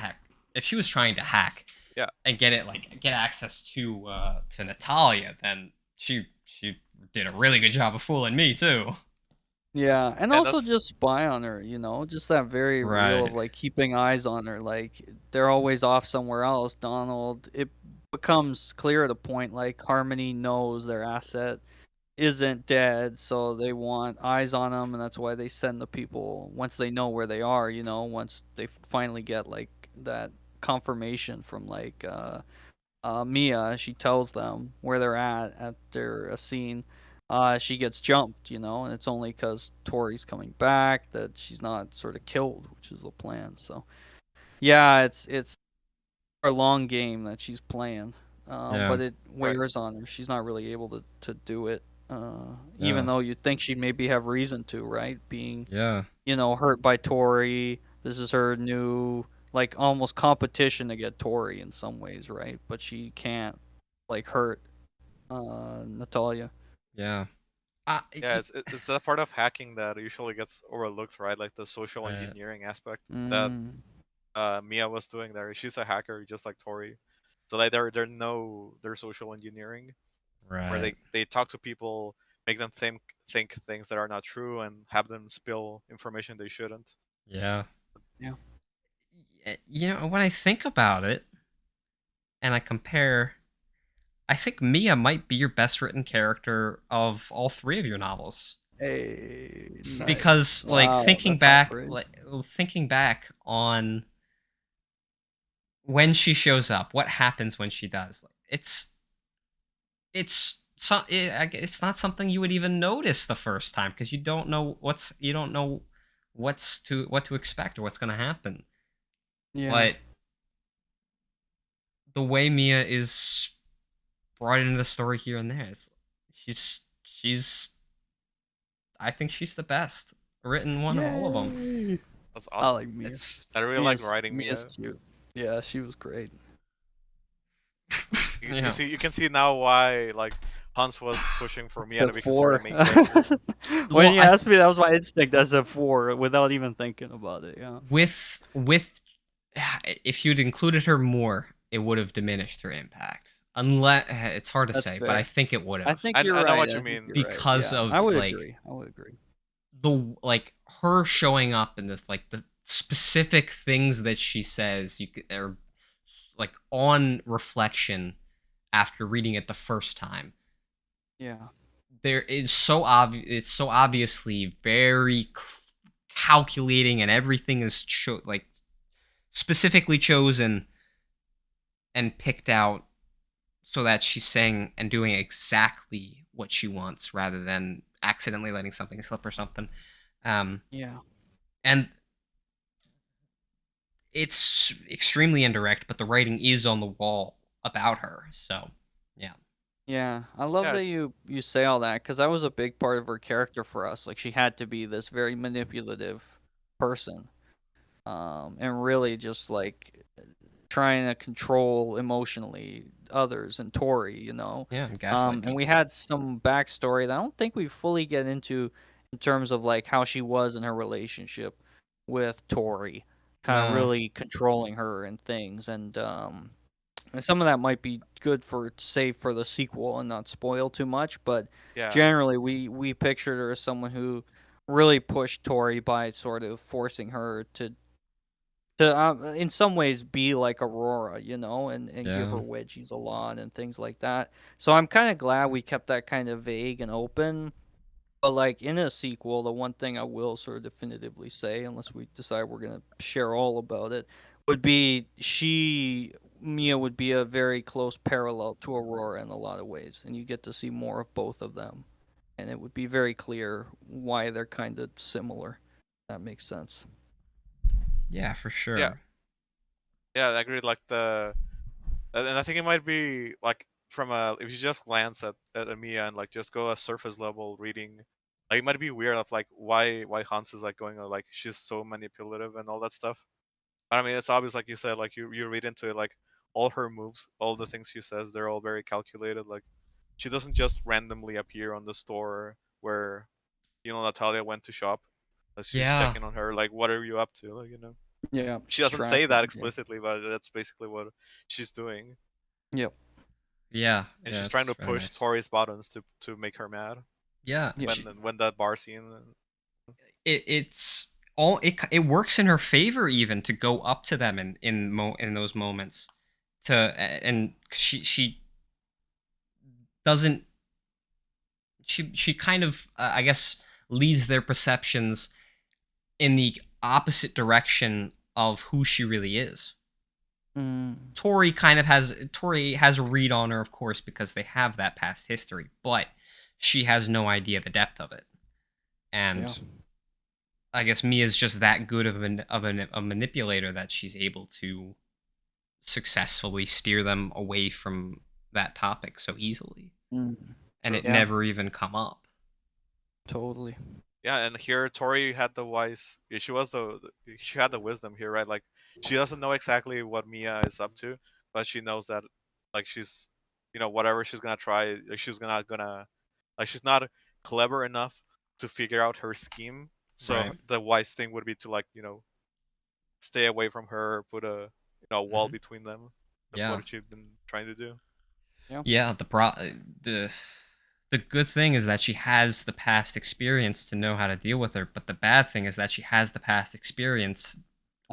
to hack Yeah. and get access to Natalia, then she did a really good job of fooling me too. Yeah, and Yeah. also That's just spy on her, just that very real of Right. like keeping eyes on her. Like they're always off somewhere else. Donald, it becomes clear at a point like Harmony knows their asset isn't dead, so they want eyes on them, and that's why they send the people once they know where they are. Once they finally get like that confirmation from like Mia, she tells them where they're at their scene. She gets jumped, and it's only because Tori's coming back that she's not sort of killed, which is the plan. So yeah, it's a long game that she's playing, Yeah. but it right. wears on her. She's not really able to do it, even Yeah. though you'd think she'd maybe have reason to, right? Being Yeah. hurt by Tori. This is her new, like, almost competition to get Tori in some ways, right? But she can't, like, hurt Natalia. Yeah. Yeah. It's that part of hacking that usually gets overlooked, right? Like the social Right. engineering aspect that Mm, Mia was doing there. She's a hacker just like Tori. So like they're social engineering where Right. they talk to people, make them think things that are not true, and have them spill information they shouldn't. Yeah. yeah. When I think about it and I compare, I think Mia might be your best written character of all three of your novels. Hey, nice. Because Wow, that's high praise. thinking back on when she shows up, what happens when she does? It's not something you would even notice the first time because you don't know what to expect or what's going to happen. Yeah. But the way Mia is brought into the story here and there, she's I think she's the best written one of all of them. Yay. That's I awesome. like Mia. It's I really like Mia's writing Mia's Mia. cute. Yeah, she was great. You yeah. see, you can see now why like Hans was pushing for Mia The to be considered a 4. main character. When Well, you asked me, that was my instinct as a 4 without even thinking about it. Yeah. with if you'd included her more, it would have diminished her impact. unless it's hard to That's say, but I fair. think it would I have think you're I know right. what I you think mean. you're right. because Yeah, I of would like agree. I would agree. her showing up and the specific things that she says you could, or like on reflection after reading it the first time. Yeah. There is so obvious. It's so obviously very calculating, and everything is like specifically chosen and picked out so that she's saying and doing exactly what she wants rather than accidentally letting something slip or something. Um, Yeah. and it's extremely indirect, but the writing is on the wall about her. So, yeah. Yeah, I love Yeah, that you say all that because that was a big part of her character for us. Like she had to be this very manipulative person, and really just like trying to control emotionally others and Tori, Yeah, and gaslight and we people. had some backstory that I don't think we fully get into in terms of like how she was in her relationship with Tori, kind of No. really controlling her and things, and some of that might be good for save for the sequel and not spoil too much, but yeah, generally we pictured her as someone who really pushed Tori by sort of forcing her to in some ways be like Aurora, and give her Yeah. wedgies a lot and things like that. So I'm kind of glad we kept that kind of vague and open. But like in a sequel, the one thing I will sort of definitively say, unless we decide we're gonna share all about it, would be Mia would be a very close parallel to Aurora in a lot of ways, and you get to see more of both of them, and it would be very clear why they're kind of similar. That makes sense. Yeah, for yeah, sure. yeah. I agree. Like and I think it might be like from a if you just glance at Amiya and like just go a surface level reading, like it might be weird of like why Hans is like going like she's so manipulative and all that stuff. But I mean, it's obvious, like you said, like you read into it, like all her moves, all the things she says, they're all very calculated. Like she doesn't just randomly appear on the store where Natalia went to shop. Like, she's Yeah. checking on her, like what are you up to, like Yeah, she she's doesn't say that tracking. Yeah. explicitly, but that's basically what she's doing, Yep. Yeah. and Yeah, she's trying it's to very push nice. Tori's buttons to make her mad Yeah, Yep. when that bar scene. it's all it works in her favor even to go up to them in those moments to and she doesn't she kind of I guess leads their perceptions in the opposite direction of who she really is. Mm, Tori has a read on her, of course, because they have that past history, but she has no idea the depth of it. yeah. And I guess Mia's just that good a manipulator that she's able to successfully steer them away from that topic so easily, Mm, and True. it yeah. never even come up. Totally. Yeah, and here Tori had the wise. Yeah, she had the wisdom here, right? Like she doesn't know exactly what Mia is up to, but she knows that like she's, whatever she's gonna try, like, she's gonna like she's not clever enough to figure out her scheme. So Right. the wise thing would be to like stay away from her, put a wall Hmm. between them. That's Yeah. what she's been trying to do. Yeah. Yeah. The the good thing is that she has the past experience to know how to deal with her, but the bad thing is that she has the past experience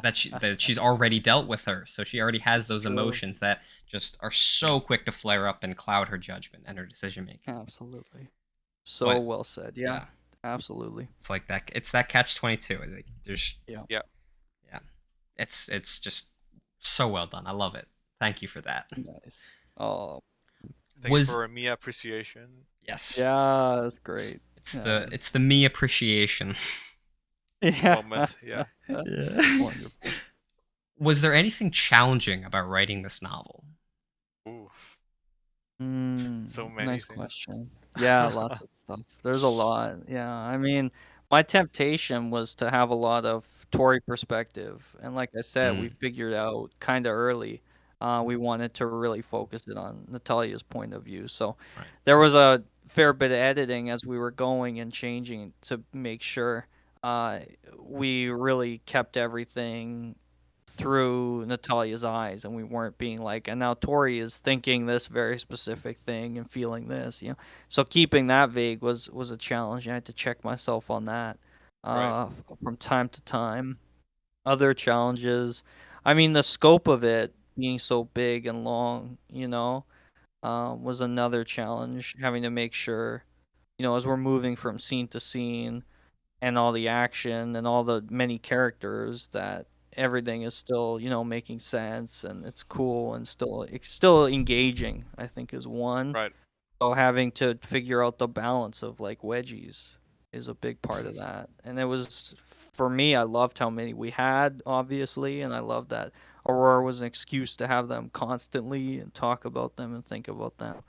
that she's already dealt with her, so she already has It's those true. emotions that just are so quick to flare up and cloud her judgment and her decision making. Absolutely. So But well said. Yeah. yeah, Absolutely. it's like that. It's that catch 22. Like, there's Yeah. Yeah, yeah, it's just so well done. I love it. Thank you for that. Nice. Oh, thank you Was for Mia appreciation. yes, yeah, that's great. Yeah. it's the me appreciation. Yeah. Moment. Yeah. Yeah. Wonderful. Was there anything challenging about writing this novel? Ooh, so many Nice things. question. Yeah, lots of stuff. There's a lot. Yeah. I mean, my temptation was to have a lot of Tory perspective. And like I said, we Mm, figured out kind of early. We wanted to really focus it on Natalia's point of view. So right. there was a fair bit of editing as we were going and changing to make sure uh, we really kept everything through Natalia's eyes, and we weren't being like, and now Tori is thinking this very specific thing and feeling this, you know. So keeping that vague was a challenge. I had to check myself on that Right. from time to time. Other challenges, I mean, the scope of it being so big and long, was another challenge. Having to make sure, as we're moving from scene to scene and all the action and all the many characters, that everything is still, making sense and it's cool and still engaging, I think is one. Right. So having to figure out the balance of like wedgies is a big part of that. And it was, for me, I loved how many we had, obviously, and I loved that Aurora was an excuse to have them constantly and talk about them and think about them.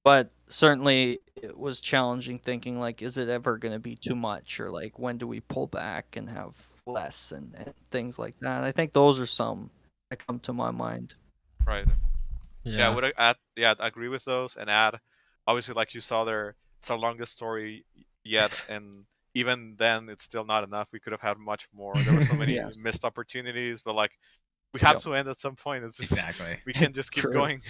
But certainly it was challenging thinking like, is it ever going to be too much, or like when do we pull back and have less, and things like that. I think those are some that come to my mind. Right. Yeah, I Yeah. would add. Yeah, I agree with those, and add. Obviously, like you saw there, it's our longest story yet, and even then, it's still not enough. We could have had much more. There were so many Yes. missed opportunities, but like we have Yep. to end at some point. It's just Exactly. we can It's just keep true. going.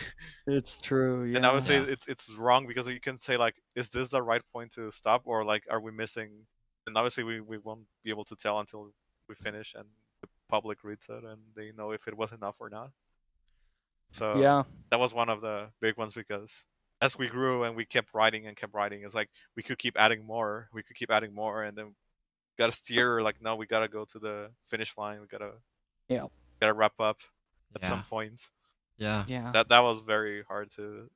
It's true. And I Yeah. would say Yeah. it's wrong because you can say like, is this the right point to stop, or like, are we missing? And obviously, we won't be able to tell until we finish and the public reads it and they know if it was enough or not. So Yeah. that was one of the big ones because as we grew and we kept writing and kept writing, it's like we could keep adding more, we could keep adding more, and then gotta steer like, no, we gotta go to the finish line, we Yeah. gotta wrap up at some Yeah. point. Yeah. Yeah. That was very hard to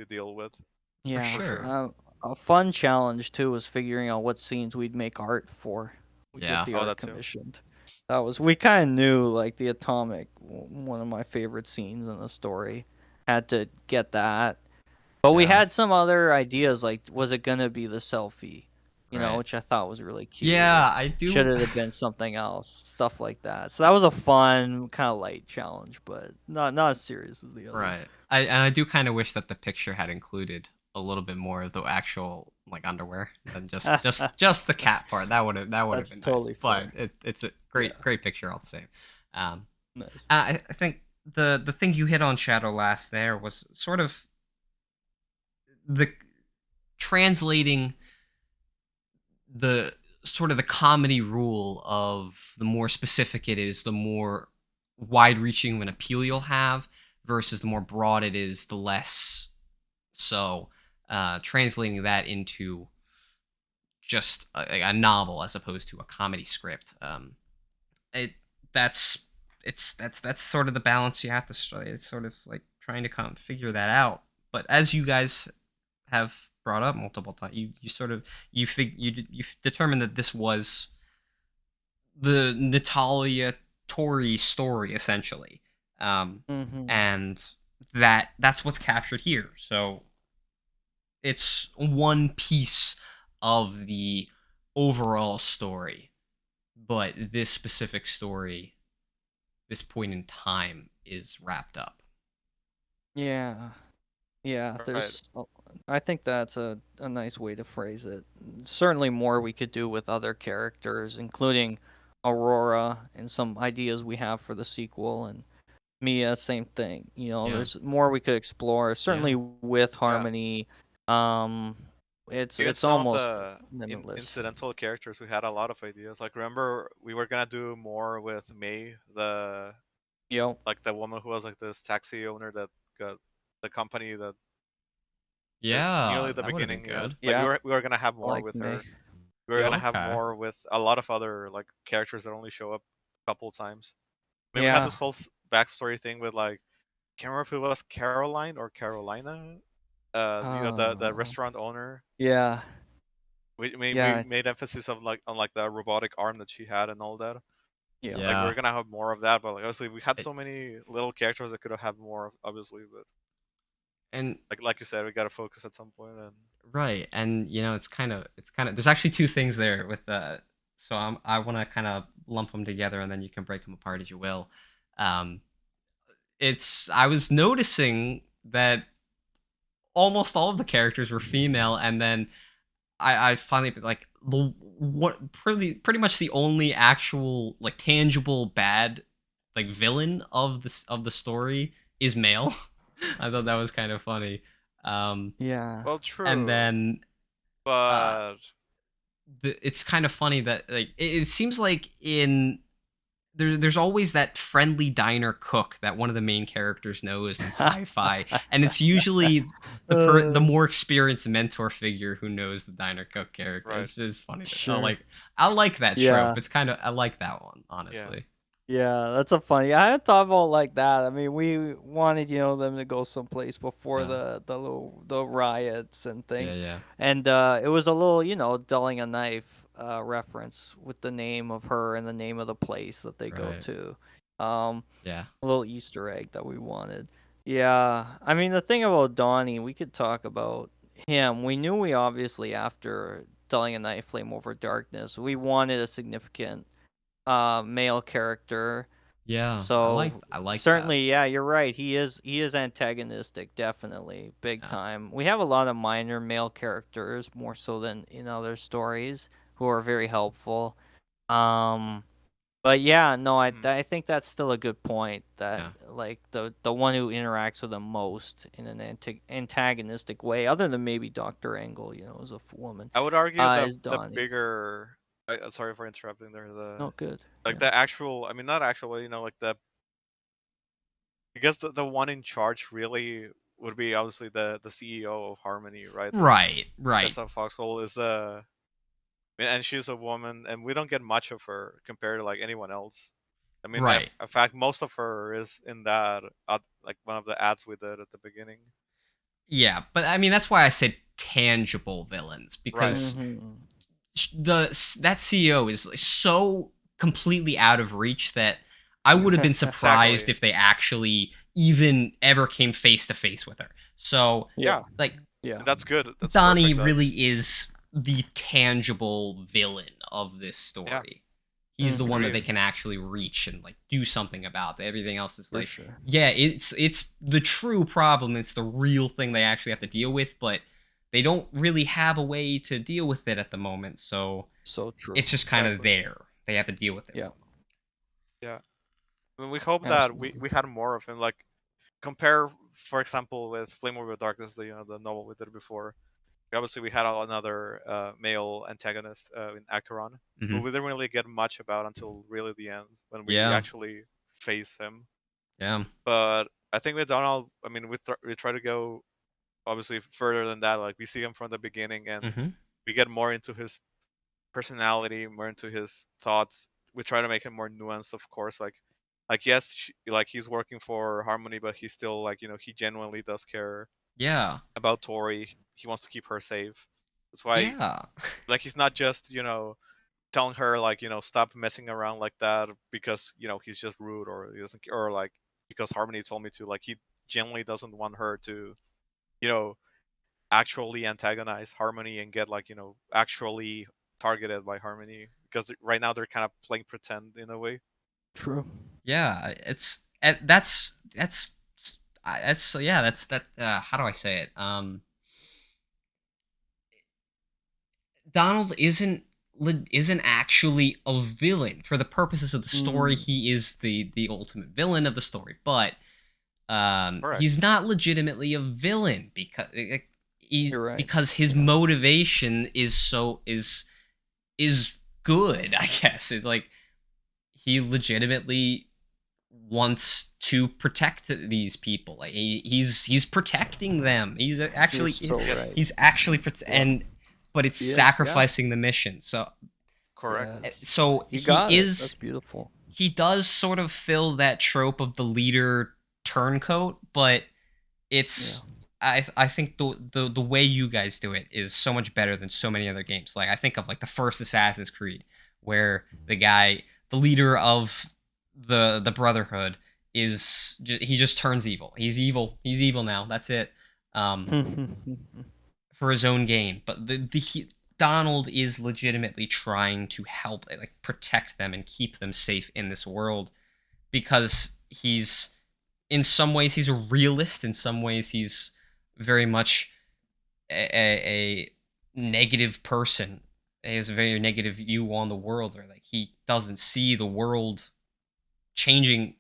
deal with, For Yeah. for sure. sure. A fun challenge too was figuring out what scenes we'd make art for. We get Yeah. the Oh, art that too. commissioned. That was, we kind of knew like the atomic, one of my favorite scenes in the story, had to get that. But we Yeah. had some other ideas, like was it gonna be the selfie, Right. which I thought was really cute, or Yeah, I should do. it have been something else, stuff like that. So that was a fun kind of light challenge, but not as serious as the others. Right. I do kind of wish that the picture had included a little bit more of the actual like underwear than just the cat part. That would have That's been nice. totally But fair. it's a Yeah, great picture all the same. Um, nice. I think the thing you hit on Shadow last there was sort of the translating the sort of the comedy rule of the more specific it is, the more wide reaching of an appeal you'll have, versus the more broad it is, the less so. Translating that into just a novel as opposed to a comedy script, it that's that's sort of the balance you have to strike. It's sort of like trying to figure that out. But as you guys have brought up multiple times, you sort of you determined that this was the Natalia Tori story essentially, Mm-hmm. and that's what's captured here. So it's one piece of the overall story, but this specific story, this point in time, is wrapped up. Yeah. Yeah, Right. I think that's a nice way to phrase it. Certainly more we could do with other characters, including Aurora and some ideas we have for the sequel, and Mia, same thing. Yeah, There's more we could explore. yeah, Certainly with Yeah. Harmony, um, Even it's some of almost the limitless. incidental characters, we had a lot of ideas. Like, remember we were gonna do more with May, the Yep. like the woman who was like this taxi owner that got the company that yeah. nearly the That would have been beginning. good. Like Yeah, we were gonna have I more like with May. her. We were Yep. gonna have Okay. more with a lot of other like characters that only show up a couple times. I mean, we had Yeah. this whole backstory thing with like, can't remember if it was Caroline or Carolina. The Uh, restaurant owner. yeah. We Yeah. made emphasis of like on like the robotic arm that she had and all that. Yeah. Like we Yeah. were gonna have more of that, but like obviously we had It- so many little characters that could have had more of, obviously, but and like you said, we gotta focus at some point and right, and it's kind of there's actually two things there with the. So I want to kind of lump them together, and then you can break them apart as you will. Um, it's I was noticing that almost all of the characters were female, and then I finally like the what pretty much the only actual like tangible bad like villain of the story is male. I thought that was kind of funny. Um, Yeah. Well, and true, then uh, but it's kind of funny that like it seems like in there's always that friendly diner cook that one of the main characters knows in sci-fi, and it's usually the Uh, more experienced mentor figure who knows the diner cook character. right, It's just funny. sure. I like that trope. Yeah. It's kind of I like that one yeah. honestly. Yeah, that's a funny. I hadn't thought about it like that. I mean, we wanted, them to go someplace before Yeah, the riots and yeah, things, yeah, and it was a little, dulling a knife reference with the name of her and the name of the place that they go right, to. Um, yeah, a little Easter egg that we wanted. Yeah, I mean, the thing about Donnie, we could talk about him. We knew we obviously after dulling a knife, flame over darkness, we wanted a significant male character. yeah. So I like that. certainly, yeah, you're right. He is antagonistic, definitely, big Yeah, time. We have a lot of minor male characters, more so than in other stories, who are very helpful. Um, but yeah, no, Mhm. I think that's still a good point. That yeah, like the one who interacts with him most in an antagonistic way, other than maybe Doctor Angle, as a woman, I would argue is the Donnie. bigger. Sorry for interrupting there. No good. Like Yeah. the actual. I mean, not actual. Like the because the one in charge really would be obviously the CEO of Harmony, right? right, right, Tessa Foxhole is and she's a woman, and we don't get much of her compared to like anyone else. I mean, right. in fact, most of her is in that like one of the ads we did at the beginning. Yeah, but I mean that's why I said tangible villains Right. because Mm-hmm. that CEO is like so completely out of reach that I would have been surprised Exactly. if they actually even ever came face to face with her. So, Yeah. Yeah, like Yeah. and that's good. That's Donnie perfect. That really is the tangible villain of this yeah, story. He's the one that Mm-hmm. they agreed. can actually reach and like do something about. Everything else is For like, sure. yeah, it's the true problem. It's the real thing they actually have to deal with, but they don't really have a way to deal with it at the moment. So So true. it's just kind of Exactly. there. They have to deal with it. Yeah. Yeah. I mean, we hope that Absolutely. we had more of him. Like compare, for example, with Flame Over Darkness, the novel we did before. Obviously, we had another male antagonist in Acheron, who Hmm. we didn't really get much about until really the end when we Yeah, actually face him. yeah. But I think with Donald, I mean, we try to go obviously further than that. Like we see him from the beginning, and Hmm. we get more into his personality, more into his thoughts. We try to make him more nuanced, of course. Like yes, like he's working for Harmony, but he's still like he genuinely does care Yeah, about Tori. He wants to keep her safe. That's why yeah, like he's not just telling her like stop messing around like that because he's just rude or he doesn't or like because Harmony told me to. Like he genuinely doesn't want her to you know actually antagonize Harmony and get like actually targeted by Harmony because right now they're kind of playing pretend in a way. True. yeah. It's that's yeah. That's that. How do I say it? Donald isn't actually a villain for the purposes of the story. Mm, He is the ultimate villain of the story, but Correct. he's not legitimately a villain you're right. because his Yeah. motivation is good. I guess it's like he legitimately wants to protect these people. Like he's protecting them. You're so Yes. right. He's actually Yeah. and but it's He is. Yeah. sacrificing the mission. So Correct. Yes. You got it. That's beautiful. he does sort of fill that trope of the leader turncoat, but Yeah. it's I think the way you guys do it is so much better than so many other games. Like I think of like the first Assassin's Creed, where the leader of the Brotherhood he just turns evil. He's evil. He's evil now. That's it. Um, for his own gain. But Donald is legitimately trying to help, like protect them and keep them safe in this world because he's in some ways he's a realist. In some ways he's very much a negative person. He has a very negative view on the world, or like he doesn't see the world changing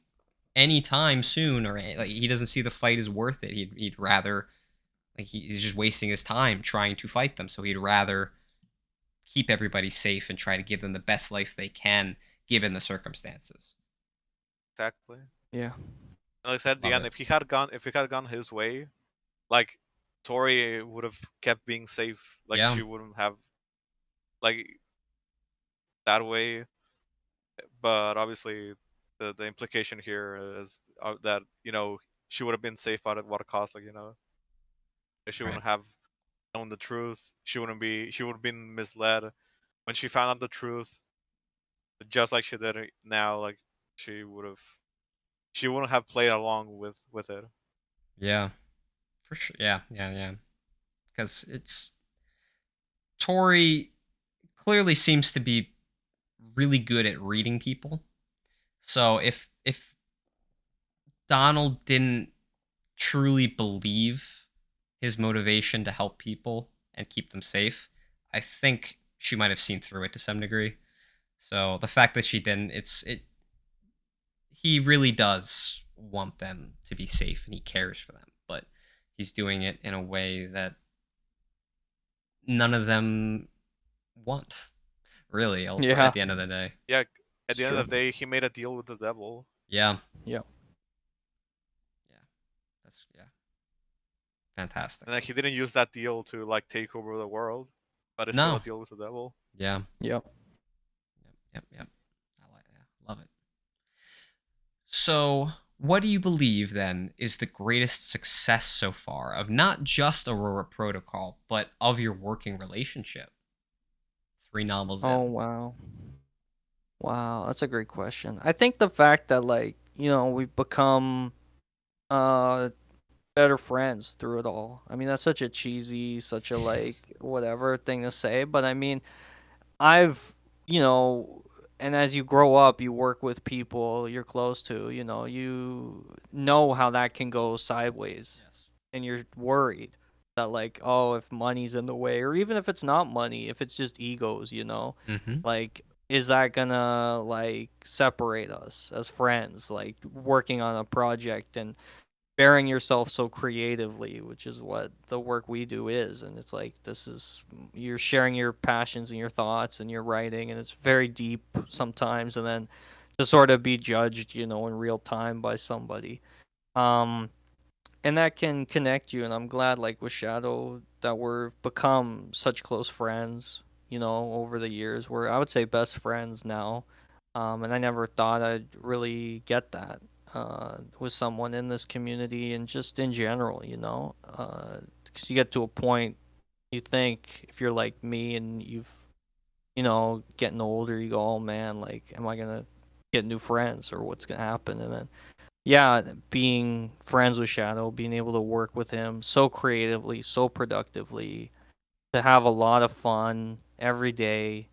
anytime soon, or like he doesn't see the fight is worth it. He'd rather like he's just wasting his time trying to fight them. So he'd rather keep everybody safe and try to give them the best life they can given the circumstances. Exactly. Yeah. Like I said at the Love end, it. if he had gone his way, like Tori would have kept being safe. Like Yeah. she wouldn't have like that way. But obviously, the implication here is that she would have been safe at what cost. Like if she Right. wouldn't have known the truth. She would have been misled when she found out the truth, just like she did it now. Like she would have, she wouldn't have played along with it. Yeah. For sure. Yeah. Yeah. Yeah. Because it's Tori clearly seems to be really good at reading people. So if Donald didn't truly believe his motivation to help people and keep them safe, I think she might have seen through it to some degree. So the fact that she didn't, he really does want them to be safe and he cares for them, but he's doing it in a way that none of them want. Really, Yeah. at the end of the day. Yeah. At It's the end true. of the day, he made a deal with the devil, Yeah. Yeah. Yeah. That's yeah. Fantastic. and like he didn't use that deal to like take over the world, but it's still a No. deal with the devil. Yeah. Yep. Yep. I like yeah. Love it. So, what do you believe then is the greatest success so far of not just Aurora Protocol, but of your working relationship? 3 novels Oh in. wow. Wow, that's a great question. I think the fact that like, we've become uh better friends through it all. I mean, that's such a cheesy, such a like whatever thing to say, but I mean, I've, you know, and as you grow up, you work with people you're close to, you know how that can go sideways, Yes. and you're worried that like, oh, if money's in the way, or even if it's not money, if it's just egos, Mm-hmm. like, is that gonna like separate us as friends, like working on a project and bearing yourself so creatively, which is what the work we do is. And it's like, this is, you're sharing your passions and your thoughts and your writing, and it's very deep sometimes, and then to sort of be judged, in real time by somebody. Um, and that can connect you, and I'm glad, like with Shadow, that we've become such close friends, over the years. We're, I would say, best friends now. And I never thought I'd really get that with someone in this community and just in general, because you get to a point, you think, if you're like me and you've, getting older, you go, oh man, like, am I gonna get new friends, or what's gonna happen? And then, yeah, being friends with Shadow, being able to work with him so creatively, so productively, to have a lot of fun every day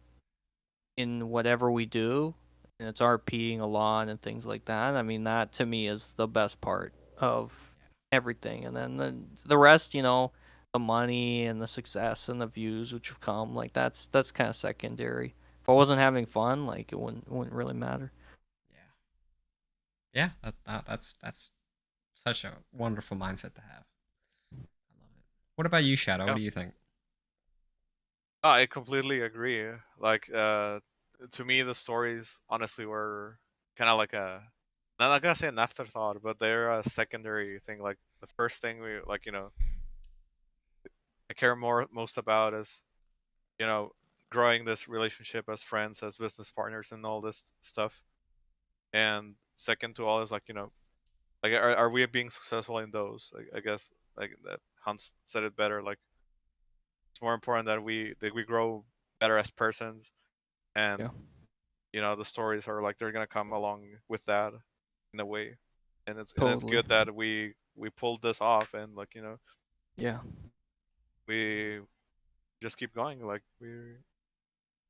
in whatever we do, and it's RPing a lot and things like that. I mean, that to me is the best part of everything. And then the rest, the money and the success and the views which have come, like that's kind of secondary. If I wasn't having fun, like it wouldn't really matter. Yeah. Yeah. That's such a wonderful mindset to have. I love it. What about you, Shadow? What Yeah. do you think? I completely agree. Like, to me, the stories honestly were kind of like I'm not gonna say an afterthought, but they're a secondary thing. Like the first thing we like, I care most about is you know growing this relationship as friends, as business partners, and all this stuff. And second to all is like like are we being successful in those? Like, I guess like that Hans said it better. Like it's more important that we grow better as persons, Yeah, and the stories are like they're gonna come along with that in a way, and it's totally. good that we pulled this off, and like Yeah, we just keep going. Like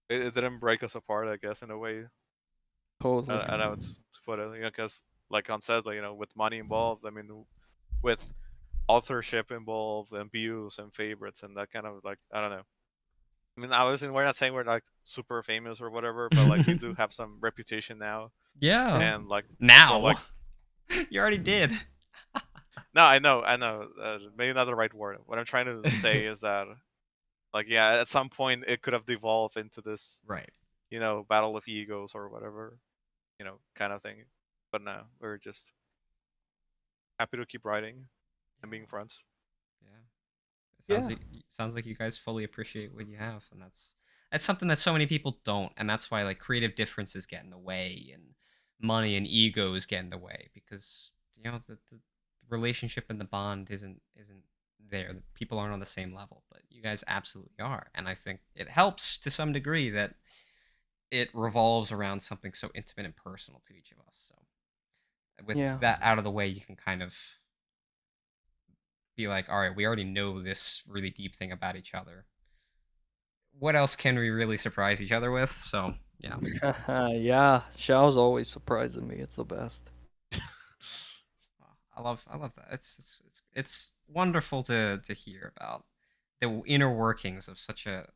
it didn't break us apart, I guess, in a way. totally. I know it's to put it, because like Han says, like with money involved, I mean, with authorship involved and views and favorites and that kind of like I don't know. I mean, obviously, we're not saying we're like super famous or whatever, but like we do have some reputation now, Yeah. and like so Now. like You already did. no, I know, maybe not the right word. What I'm trying to say is that like yeah, at some point it could have devolved into this Right. battle of egos or whatever, kind of thing. But no, we're just happy to keep writing and being friends. Yeah. It Yeah. sounds like you guys fully appreciate what you have, and that's something that so many people don't, and that's why like creative differences get in the way, and money and egos get in the way, because the relationship and the bond isn't there. The people aren't on the same level, but you guys absolutely are, and I think it helps to some degree that it revolves around something so intimate and personal to each of us. So with Yeah. that out of the way, you can kind of be like, all right, we already know this really deep thing about each other. What else can we really surprise each other with? So yeah, Yeah. Xiao's always surprising me. It's the best. I love that. It's wonderful to hear about the inner workings of such a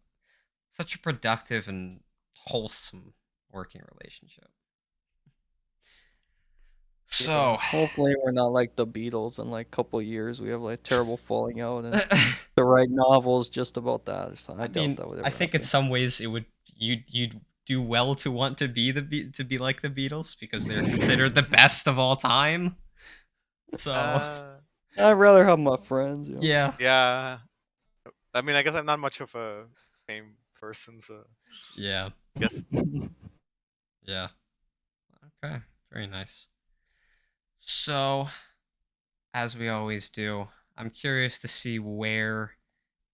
productive and wholesome working relationship. Yeah. So Hopefully we're not like the Beatles in like a couple years. We have like terrible falling out and to write novels just about that. So I I doubt mean, that would ever I think in happen. some ways you'd do well to want to to be like the Beatles because they're considered the best of all time. So Uh, I'd rather have my friends, you know. yeah, yeah. I mean, I guess I'm not much of a fame person, so yeah, I guess yeah. Okay, very nice. So as we always do, I'm curious to see where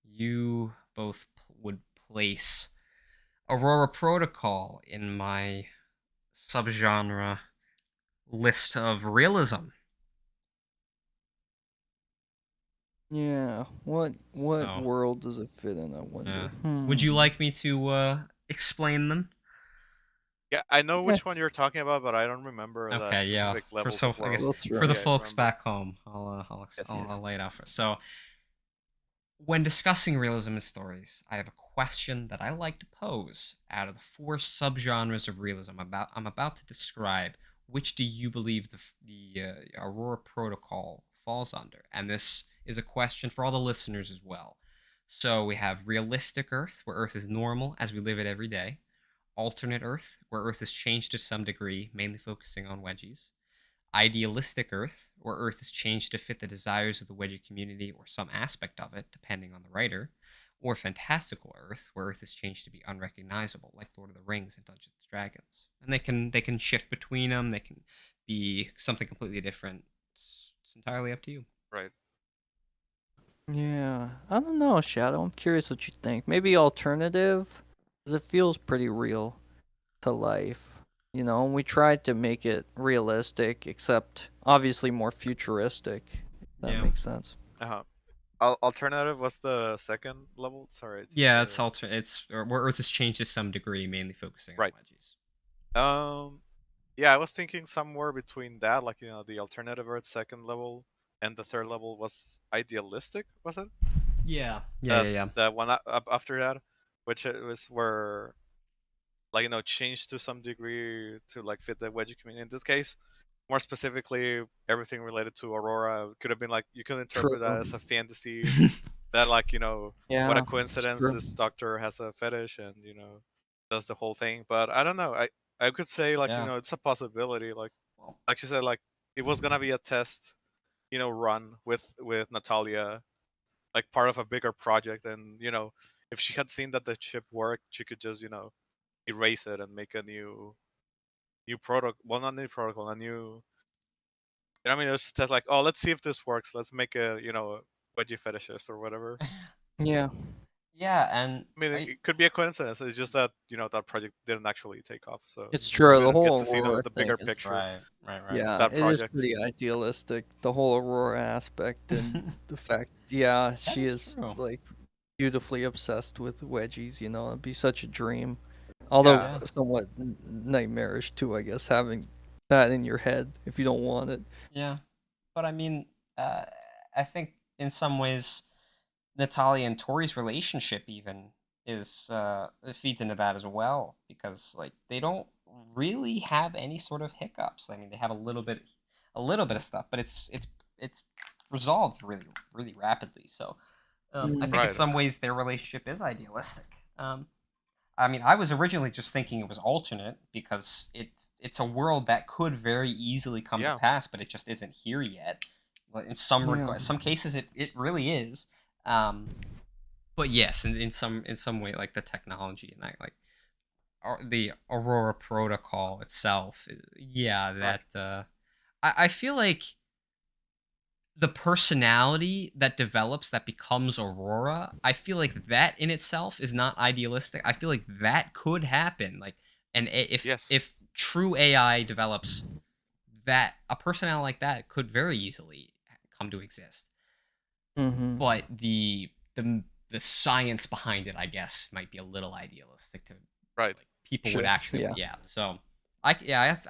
you both would place Aurora Protocol in my subgenre list of realism. Yeah. What So, world does it fit in, I yeah. wonder? Would you like me to explain them? yeah, I know Yeah, which one you're talking about, but I don't remember the Okay, yeah. specific For levels so of I guess world. go for through the it. Yeah, I folks remember. back home, Yes. I'll lay it out first. So, when discussing realism in stories, I have a question that I like to pose. Out of the four subgenres of realism I'm about to describe, which do you believe the Aurora Protocol falls under? And this is a question for all the listeners as well. So we have realistic Earth, where Earth is normal as we live it every day. Alternate Earth, where Earth has changed to some degree, mainly focusing on wedgies. Idealistic Earth, where Earth is changed to fit the desires of the wedgie community or some aspect of it, depending on the writer. Or fantastical Earth, where Earth is changed to be unrecognizable, like Lord of the Rings and Dungeons and Dragons. And they can shift between them. They can be something completely different. It's entirely up to you. Right. Yeah. I don't know, Shadow. I'm curious what you think. Maybe alternative, because it feels pretty real to life. You know, and we tried to make it realistic, except obviously more futuristic. If that Yeah. makes sense. Uh-huh. Alternative, what's the second level? Sorry, just Yeah, it's where Earth is changed to some degree, mainly focusing on right. wedgies. Yeah, I was thinking somewhere between that, like the alternative Earth second level and the third level was idealistic, was it? Yeah. Yeah, The yeah, yeah. the one up after that, which it was where like changed to some degree to like fit the wedgie community. In this case, more specifically, everything related to Aurora could have been like you could interpret that True. as a fantasy that like what a Yeah, it's coincidence true. this doctor has a fetish and does the whole thing. But I don't know. I could say like Yeah. it's a possibility. Well, Like she said, like it was gonna be a test run with Natalia, like part of a bigger project. And if she had seen that the chip worked, she could just erase it and make a new protocol. Well, not new protocol, a new. I mean, it was just like, oh, let's see if this works. Let's make a wedgie fetishist or whatever. Yeah. yeah, and I mean, I it could be a coincidence. It's just that that project didn't actually take off, so It's we true. The didn't get whole to see the Aurora the thing bigger is, picture right. of yeah, that it is project. pretty idealistic. The whole Aurora aspect and the fact, yeah, That she is is true. like beautifully obsessed with wedgies. You know, it'd be such a dream. Although Yeah, Yeah. somewhat nightmarish too, I guess, having that in your head if you don't want it. Yeah. But I mean, uh, I think in some ways, Natalia and Tori's relationship even it feeds into that as well, because like they don't really have any sort of hiccups. I mean, they have a little bit of stuff, but it's resolved really rapidly. So I think in Right. some ways their relationship is idealistic. I mean, I was originally just thinking it was alternate because it's a world that could very easily come to Yeah. pass, but it just isn't here yet. But in some cases, it really is. But yes, in some way, like the technology and that, like the Aurora Protocol itself, yeah, Right. that I feel like the personality that develops that becomes Aurora, I feel like that in itself is not idealistic. I feel like that could happen. Like, and Yes. if true AI develops, that a personality like that could very easily come to exist. Mm-hmm. But the science behind it, I guess, might be a little idealistic to Right. like people would Sure. actually, Yeah. yeah. So I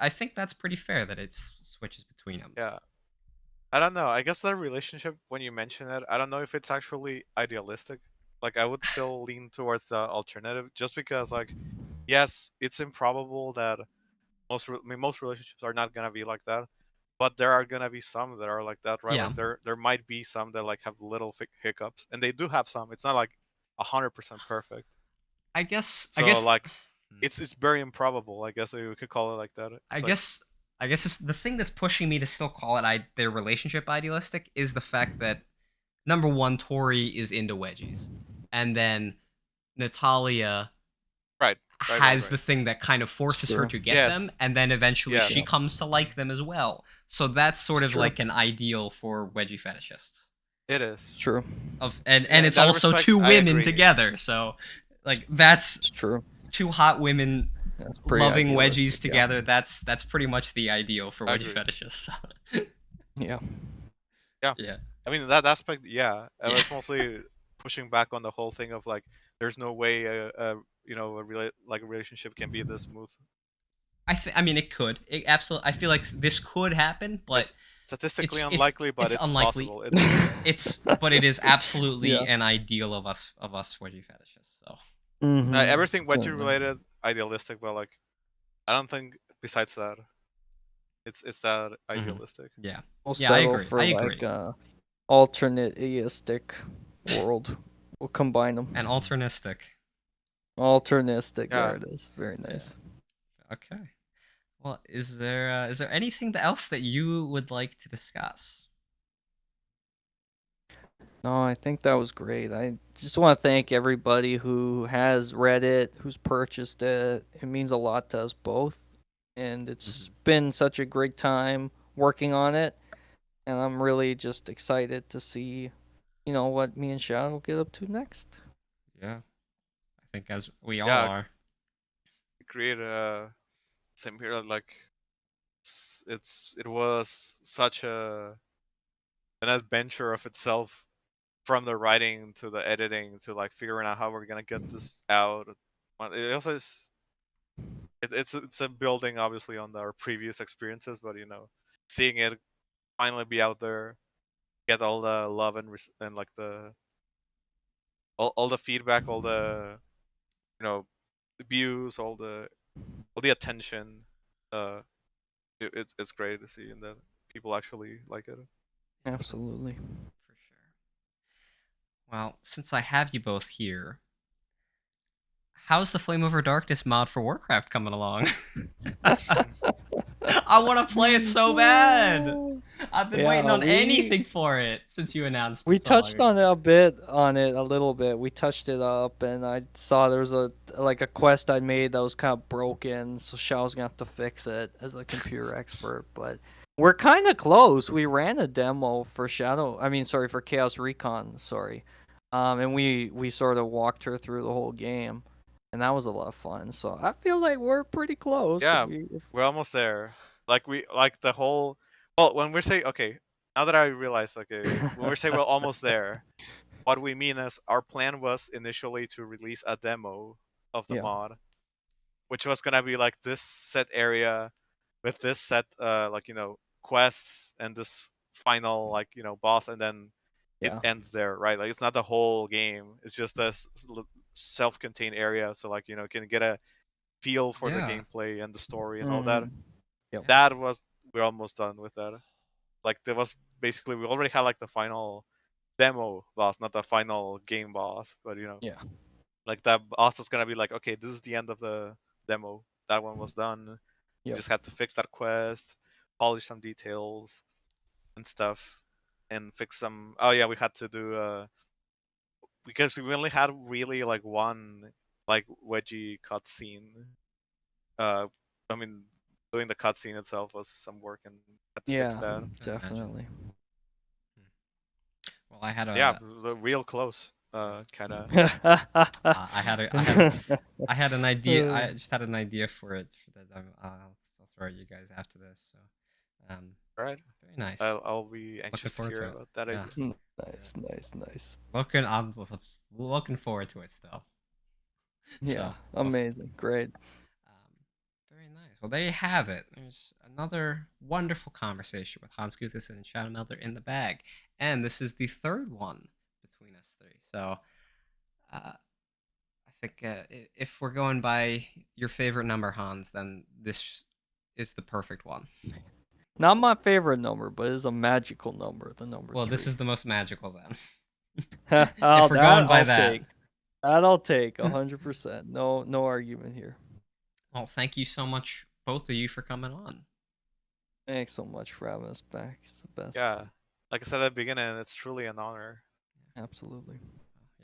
think that's pretty fair that it switches between them. Yeah. I don't know. I guess that relationship, when you mention it, I don't know if it's actually idealistic. Like, I would still lean towards the alternative, just because, like, yes, it's improbable that most relationships are not gonna be like that, but there are gonna be some that are like that, right? Yeah, Like, there might be some that like have little hiccups, and they do have some. It's not like 100% perfect. I So guess like, it's very improbable. I guess we could call it like that. I It's like, guess I guess it's, the thing that's pushing me to still call it their relationship idealistic is the fact that number one, Tori is into wedgies, and then Natalia right, has right. the thing that kind of It's forces her true. to get them, Yes, and then eventually she yes, Yeah. comes to like them as well. So that's sort It's of true. like an ideal for wedgie fetishists. it It's is. true. And Yeah, in it's that also respect, two I women agree. together. So like that's It's true. two hot women That's pretty loving wedgies idealistic. Yeah. together. That's pretty much the ideal for I wedgie agree. fetishists. Yeah. Yeah. Yeah. I mean, that aspect, yeah. I Yeah. was mostly pushing back on the whole thing of like, there's no way a relationship can be this smooth. I mean it could. It absolutely I feel like this could happen, but It's statistically it's unlikely, but it's it's unlikely. possible. It's But it is absolutely Yeah. an ideal of us wedgie fetishists. So Mm-hmm. everything wedgie Certainly. related, idealistic, but like, I don't think besides that, it's that mhm. idealistic. Yeah. We'll Yeah, I settle agree. for I like agree. alternate aistic world. We'll combine them. And alternistic. Alternistic. There Yeah. it is. Very nice. Okay. Well, is there anything else that you would like to discuss? No, I think that was great. I just want to thank everybody who has read it, who's purchased it. It means a lot to us both. And it's been such a great time working on it. And I'm really just excited to see, what me and Shadow get up to next. Yeah. I think as we all Yeah, are. create a same here. Like, it was such an adventure of itself, from the writing to the editing to like figuring out how we're gonna get this out. It also is, it's a building obviously on our previous experiences, but seeing it finally be out there, get all the love and like all the feedback, all the views, all the attention. Uh, it's great to see, and that people actually like it. Absolutely. For sure. Well, since I have you both here, how's the Flame Over Darkness mod for Warcraft coming along? I want to play it so bad. I've been waiting Yeah, on we anything for it since you announced we it so long touched on ago. it a bit, a little bit. We touched it up, and I saw there was a quest I made that was kind of broken, so Shao's gonna have to fix it as a computer expert. But we're kind of close. We ran a demo for for Chaos Recon, sorry, and we sort of walked her through the whole game, and that was a lot of fun. So I feel like we're pretty close. Yeah, we're almost there. Like, we like the whole. Well, when we say, okay, now that I realize, okay, when we say we're almost there, what we mean is our plan was initially to release a demo of the Yeah. mod, which was gonna be like this set area with this set quests and this final boss, and then it Yeah. ends there, right? Like, it's not the whole game. It's just a self-contained area, so like you can get a feel for the Yeah. gameplay and the story and all that. Yep. That was we're almost done with that. Like there was basically we already had like the final demo boss, not the final game boss, but Yeah. like that boss is gonna be like, okay, this is the end of the demo. That one was done. We Yep. just had to fix that quest, polish some details and stuff, and fix some. Oh yeah, we had to do because we only had really like one like wedgie cutscene. Uh, I mean, doing the cutscene itself was some work, and had to fix Yeah, that. definitely. Well, I had Yeah, a real close. Kind of. I had an idea. I just had an idea for it. For that, I'll throw at you guys after this. So, Right. very nice. I'll be anxious to forward hear to it. about that Yeah. idea. Nice. I'm looking forward to it still. Yeah, So, amazing, great. Very nice. Well, there you have it. There's another wonderful conversation with Hans Gutherson and Shadowmelder in the bag, and this is the third one between us three. So, I think if we're going by your favorite number, Hans, then this is the perfect one. Not my favorite number, but it's a magical number. The number Well, 3. this is the most magical then. Oh, if we're going by I'll that. take. That I'll take 100%. No argument here. Well, thank you so much, both of you, for coming on. Thanks so much for having us back. It's the best. Yeah, like I said at the beginning, it's truly an honor. Absolutely.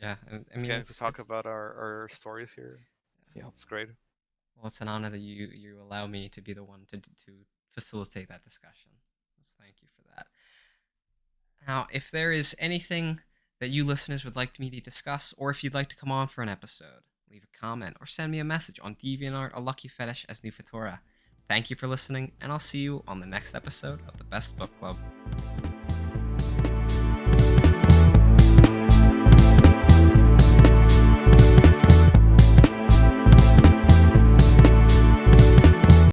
Yeah, I mean, Getting to talk about our stories here. It's great. Well, it's an honor that you allow me to be the one to facilitate that discussion. So thank you for that. Now, if there is anything that you listeners would like me to discuss, or if you'd like to come on for an episode, leave a comment or send me a message on DeviantArt or Lucky Fetish as New Fatora. Thank you for listening, and I'll see you on the next episode of the Best Book Club.